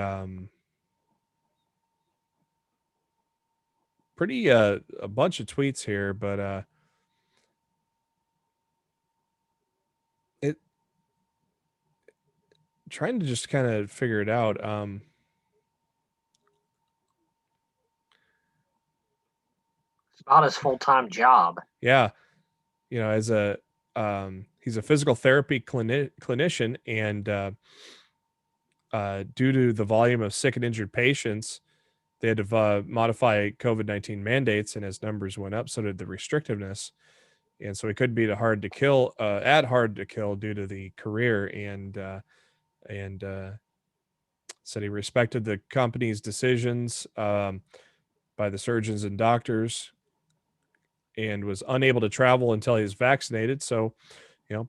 pretty a bunch of tweets here, but it trying to just kind of figure it out. It's not his full-time job. Yeah, as a he's a physical therapy clinician, and due to the volume of sick and injured patients, they had to modify COVID-19 mandates, and as numbers went up, so did the restrictiveness. And so he couldn't be at Hard to Kill due to the career, and said he respected the company's decisions by the surgeons and doctors, and was unable to travel until he was vaccinated. So,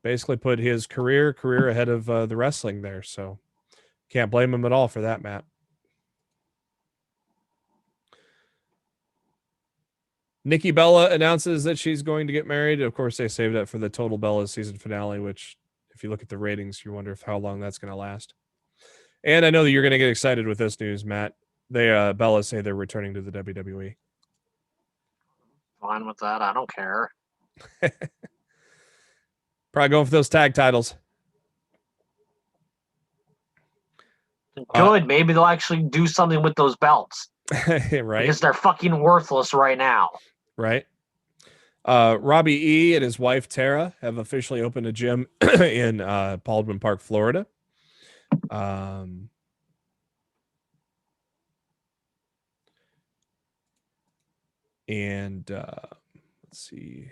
basically put his career ahead of the wrestling there. So can't blame him at all for that, Matt. Nikki Bella announces that she's going to get married. Of course, they saved that for the Total Bella season finale, which, if you look at the ratings, you wonder how long that's going to last. And I know that you're going to get excited with this news, Matt. They Bella say they're returning to the WWE. Fine with that. I don't care. Probably going for those tag titles. Good. Maybe they'll actually do something with those belts. Right. Because they're fucking worthless right now. Right. Robbie E. and his wife Tara have officially opened a gym in Baldwin Park, Florida. And let's see.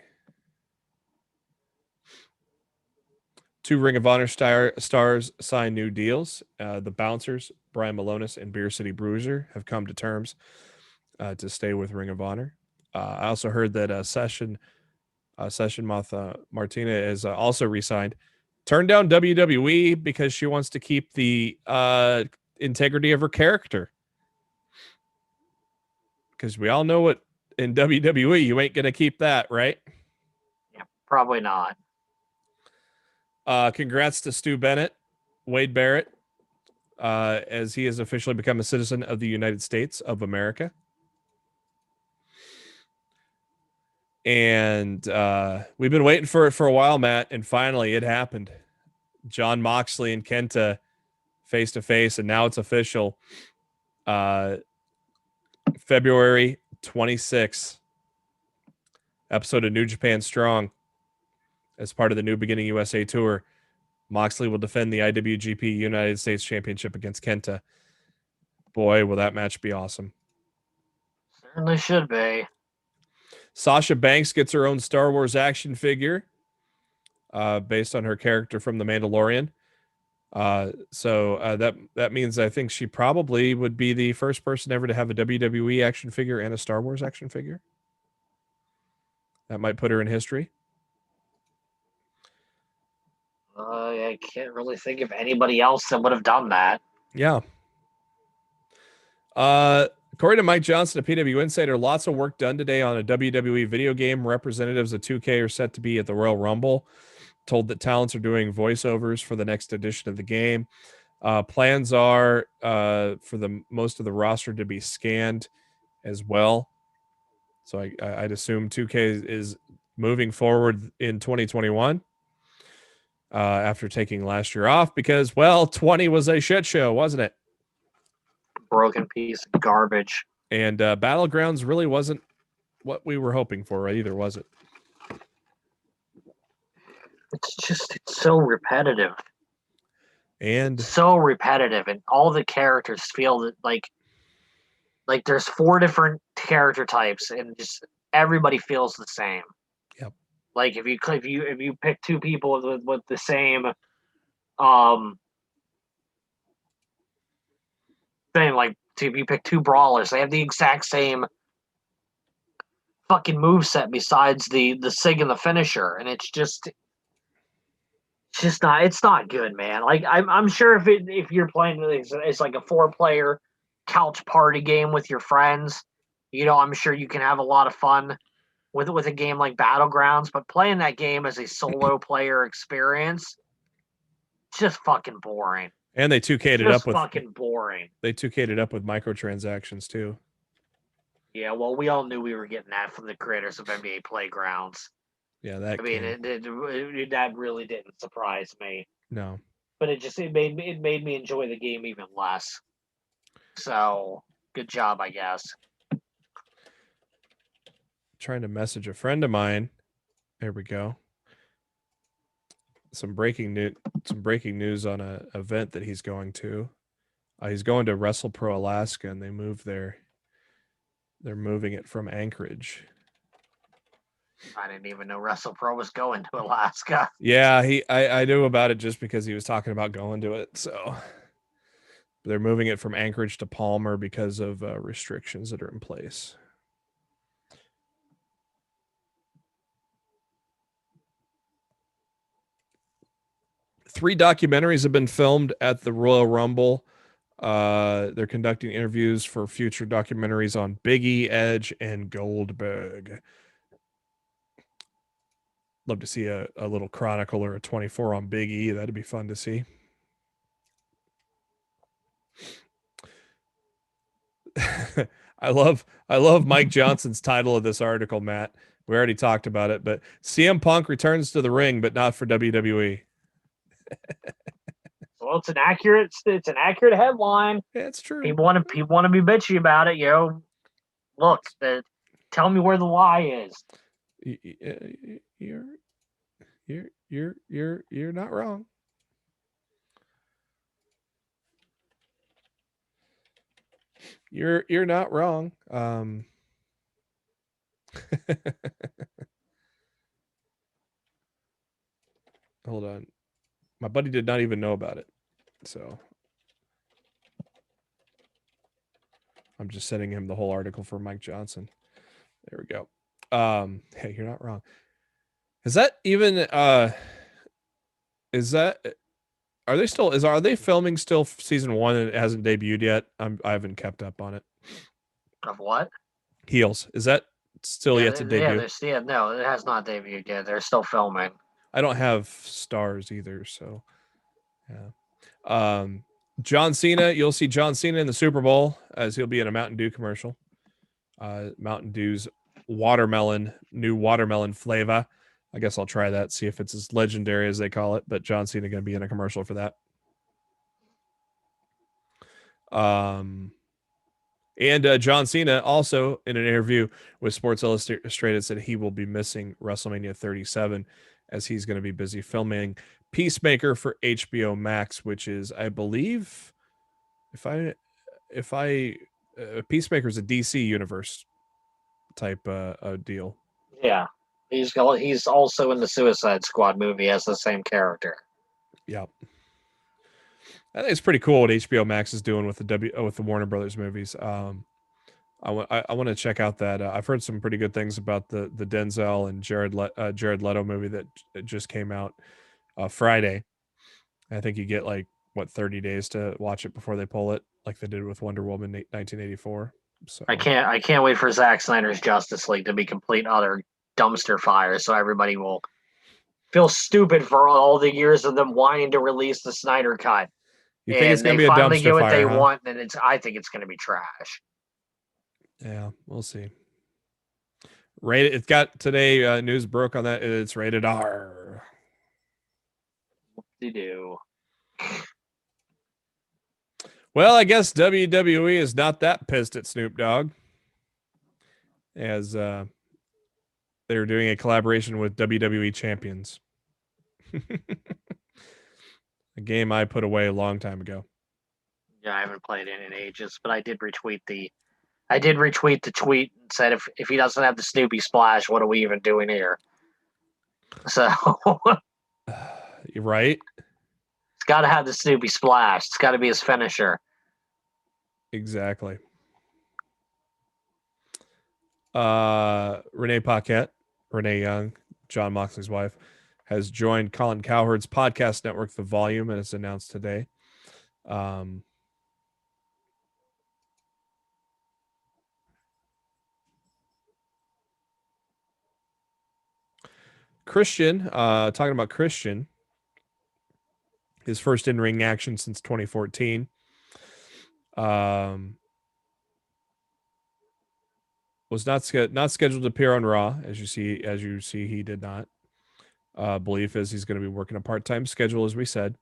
2 Ring of Honor stars signed new deals. The Bouncers, Brian Malonis and Beer City Bruiser, have come to terms to stay with Ring of Honor. I also heard that Session Martina is also re-signed. Turned down WWE because she wants to keep the integrity of her character. Because we all know what in WWE, you ain't going to keep that, right? Yeah, probably not. Congrats to Stu Bennett, Wade Barrett, as he has officially become a citizen of the United States of America. And we've been waiting for it for a while, Matt, and finally it happened. Jon Moxley and Kenta face to face, and now it's official. February 26th, episode of New Japan Strong, as part of the New Beginning USA Tour. Moxley will defend the IWGP United States Championship against Kenta. Boy, will that match be awesome. Certainly should be. Sasha Banks gets her own Star Wars action figure based on her character from The Mandalorian. So that means I think she probably would be the first person ever to have a WWE action figure and a Star Wars action figure. That might put her in history. I can't really think of anybody else that would have done that. Yeah. According to Mike Johnson of PW Insider, lots of work done today on a WWE video game. Representatives of 2K are set to be at the Royal Rumble. Told that talents are doing voiceovers for the next edition of the game. Plans are for the most of the roster to be scanned as well. So I'd assume 2K is moving forward in 2021 after taking last year off because, well, 20 was a shit show, wasn't it? Broken piece of garbage. And Battlegrounds really wasn't what we were hoping for either, was it? It's so repetitive. And so repetitive, and all the characters feel that like there's 4 different character types, and just everybody feels the same. Yep. Like if you pick 2 people with the same thing, like if you pick 2 brawlers, they have the exact same fucking moveset besides the sig and the finisher, and it's not good, man. Like I'm sure if you're playing it's like a 4-player couch party game with your friends, I'm sure you can have a lot of fun with a game like Battlegrounds, but playing that game as a solo player experience, it's just fucking boring. And they 2K'd it up with fucking boring. They 2K'd it up with microtransactions too. Yeah, well, we all knew we were getting that from the creators of NBA Playgrounds. Yeah, that. I mean, that really didn't surprise me. No, but it made me enjoy the game even less. So good job, I guess. Trying to message a friend of mine. There we go. Some breaking news on an event that he's going to. He's going to WrestlePro Alaska, and they moved there. They're moving it from Anchorage. I didn't even know WrestlePro was going to Alaska. Yeah, I knew about it just because he was talking about going to it. So they're moving it from Anchorage to Palmer because of restrictions that are in place. Three documentaries have been filmed at the Royal Rumble. They're conducting interviews for future documentaries on Big E, Edge, and Goldberg. Love to see a little chronicle or a 24 on Big E. That'd be fun to see. I love Mike Johnson's title of this article, Matt. We already talked about it, but CM Punk returns to the ring, but not for WWE. Well, it's an accurate headline. Yeah, it's true. People want to be bitchy about it, yo. Look, tell me where the lie is. You're not wrong. You're not wrong. Hold on. My buddy did not even know about it. So I'm just sending him the whole article for Mike Johnson. There we go. Hey, you're not wrong. Is that even are they filming still season 1 and it hasn't debuted yet? I haven't kept up on it. Of what? Heels. Is that still yet to debut? No, it has not debuted yet. They're still filming. I don't have Stars either, so yeah. John Cena, you'll see John Cena in the Super Bowl as he'll be in a Mountain Dew commercial. Mountain Dew's new watermelon flavor. I guess I'll try that, see if it's as legendary as they call it. But John Cena going to be in a commercial for that. And John Cena also in an interview with Sports Illustrated said he will be missing WrestleMania 37 as he's going to be busy filming Peacemaker for HBO Max, which is, I believe, Peacemaker's a DC universe type deal. Yeah, he's also in the Suicide Squad movie as the same character. Yeah, I think it's pretty cool what HBO Max is doing with the Warner Brothers movies. I want to check out that. I've heard some pretty good things about the Denzel and Jared Leto movie that just came out Friday. I think you get 30 days to watch it before they pull it, like they did with Wonder Woman 1984. So I can't wait for Zack Snyder's Justice League to be complete utter dumpster fire, so everybody will feel stupid for all the years of them wanting to release the Snyder Cut. You think it's going to be a finally dumpster get what fire, they huh? want, and I think it's going to be trash. Yeah, we'll see. Rated. It's got today. News broke on that. It's rated R. They do. Well, I guess WWE is not that pissed at Snoop Dogg, as they're doing a collaboration with WWE Champions. A game I put away a long time ago. Yeah, I haven't played it in ages, but I did retweet the tweet and said if he doesn't have the Snoopy splash, what are we even doing here? So You're right. It's got to have the Snoopy splash. It's got to be his finisher. Exactly. Renee Paquette, Renee Young, John Moxley's wife, has joined Colin Cowherd's podcast network, The Volume, and it's announced today. Christian, talking about Christian, his first in-ring action since 2014. Was not scheduled to appear on Raw, as you see, he did not. Belief is he's going to be working a part-time schedule, as we said.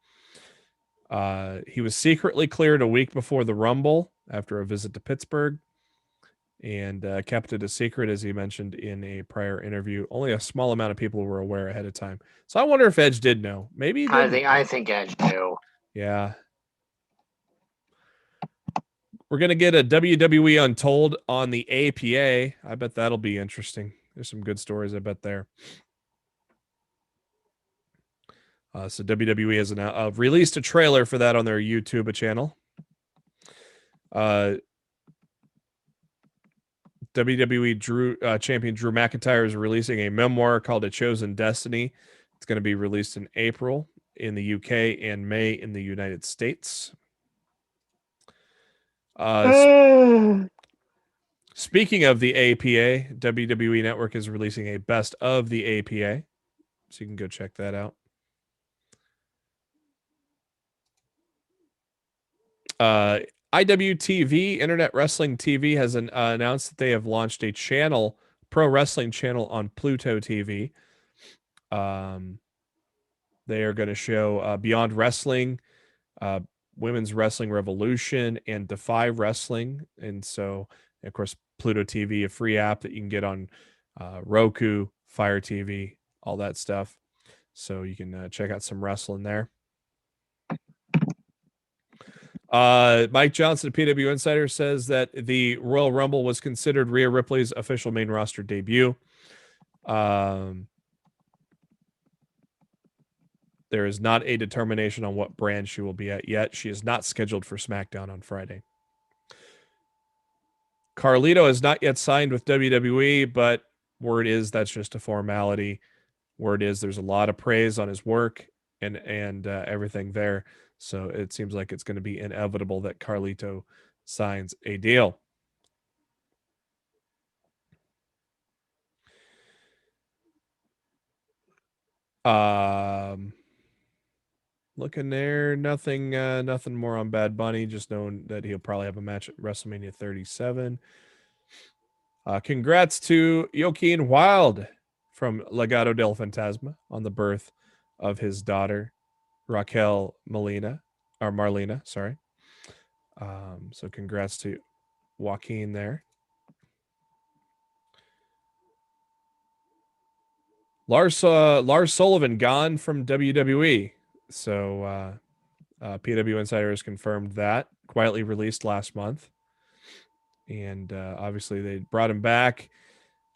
He was secretly cleared a week before the Rumble after a visit to Pittsburgh, and kept it a secret, as he mentioned in a prior interview. Only a small amount of people were aware ahead of time. So I wonder if Edge did know. Maybe he didn't. I think Edge knew. Yeah. We're going to get a WWE Untold on the APA. I bet that'll be interesting. There's some good stories, I bet, there. So WWE has released a trailer for that on their YouTube channel. WWE champion Drew McIntyre is releasing a memoir called A Chosen Destiny. It's going to be released in April in the UK and May in the United States. Speaking of the APA, WWE Network is releasing a best of the APA, so you can go check that out. IWTV, Internet Wrestling TV, has announced that they have launched a channel, pro wrestling channel on Pluto TV. They are going to show Beyond Wrestling, Women's Wrestling Revolution, and Defy Wrestling. And so, of course, Pluto TV, a free app that you can get on Roku, Fire TV, all that stuff. So you can check out some wrestling there. Mike Johnson of PW Insider says that the Royal Rumble was considered Rhea Ripley's official main roster debut. There is not a determination on what brand she will be at yet. She is not scheduled for SmackDown on Friday. Carlito is not yet signed with WWE, but word is that's just a formality. Word is there's a lot of praise on his work and everything there. So it seems like it's going to be inevitable that Carlito signs a deal. looking there. Nothing more on Bad Bunny. Just knowing that he'll probably have a match at WrestleMania 37. Congrats to Joaquin Wilde from Legado del Fantasma on the birth of his daughter, Raquel Marlena, sorry. So congrats to Joaquin there. Lars Sullivan gone from WWE. So PW Insider has confirmed that, quietly released last month. And obviously they brought him back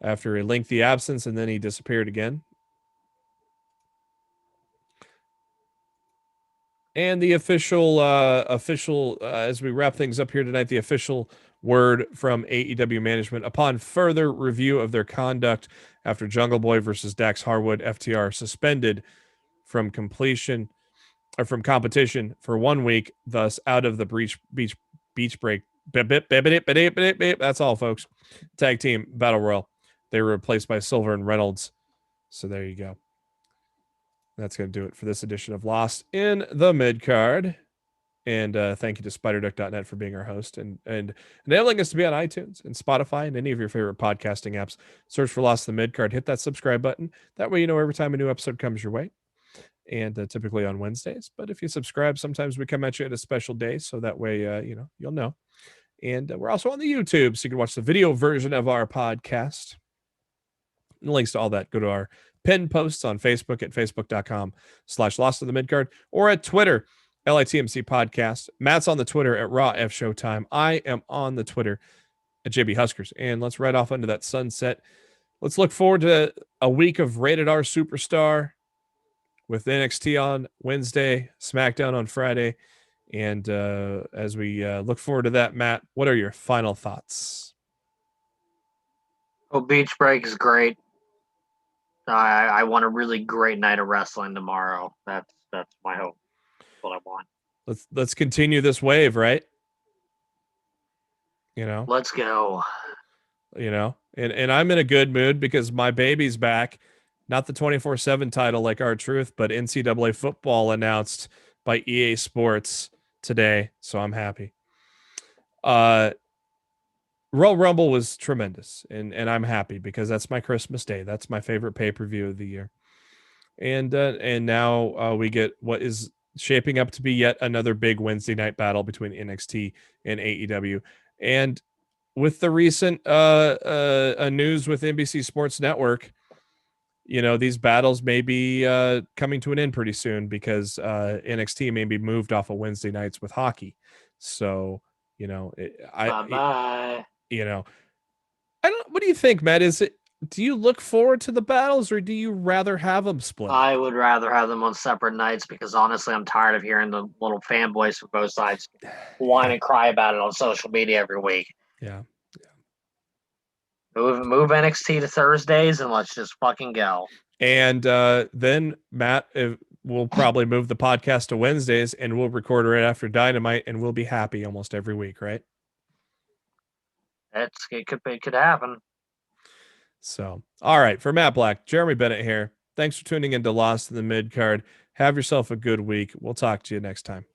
after a lengthy absence, and then he disappeared again. And the official, as we wrap things up here tonight, the official word from AEW management: upon further review of their conduct after Jungle Boy versus Dax Harwood, FTR suspended from competition for 1 week, thus out of the beach break. That's all, folks. Tag team battle royal. They were replaced by Silver and Reynolds. So there you go. That's going to do it for this edition of Lost in the Midcard. And thank you to SpiderDuck.net for being our host and enabling us to be on iTunes and Spotify and any of your favorite podcasting apps. Search for Lost in the Midcard. Hit that subscribe button. That way you know every time a new episode comes your way. And typically on Wednesdays. But if you subscribe, sometimes we come at you at a special day. So that way, you'll know. And we're also on the YouTube, so you can watch the video version of our podcast. And links to all that go to our pinned posts on Facebook at facebook.com/Lost in the Midcard or at Twitter, LITMC Podcast. Matt's on the Twitter at Raw F Showtime. I am on the Twitter at JB Huskers. And let's ride off into that sunset. Let's look forward to a week of Rated R Superstar with NXT on Wednesday, SmackDown on Friday. And as we look forward to that, Matt, what are your final thoughts? Well, Beach Break is great. I want a really great night of wrestling tomorrow. That's my hope. That's what I want. Let's continue this wave, right? Let's go. And I'm in a good mood because my baby's back. Not the 24/7 title like R-Truth, but NCAA football announced by EA Sports today, so I'm happy. Royal Rumble was tremendous, and I'm happy because that's my Christmas day. That's my favorite pay-per-view of the year. And now we get what is shaping up to be yet another big Wednesday night battle between NXT and AEW. And with the recent news with NBC Sports Network, these battles may be coming to an end pretty soon because NXT may be moved off of Wednesday nights with hockey. So, Bye-bye. What do you think, Matt? Do you look forward to the battles or do you rather have them split? I would rather have them on separate nights because honestly, I'm tired of hearing the little fanboys from both sides whine and cry about it on social media every week. Yeah. Move NXT to Thursdays and let's just fucking go. And then Matt will probably move the podcast to Wednesdays and we'll record right after Dynamite and we'll be happy almost every week, right? It could happen. So, all right. For Matt Black, Jeremy Bennett here. Thanks for tuning in to Lost in the Midcard. Have yourself a good week. We'll talk to you next time.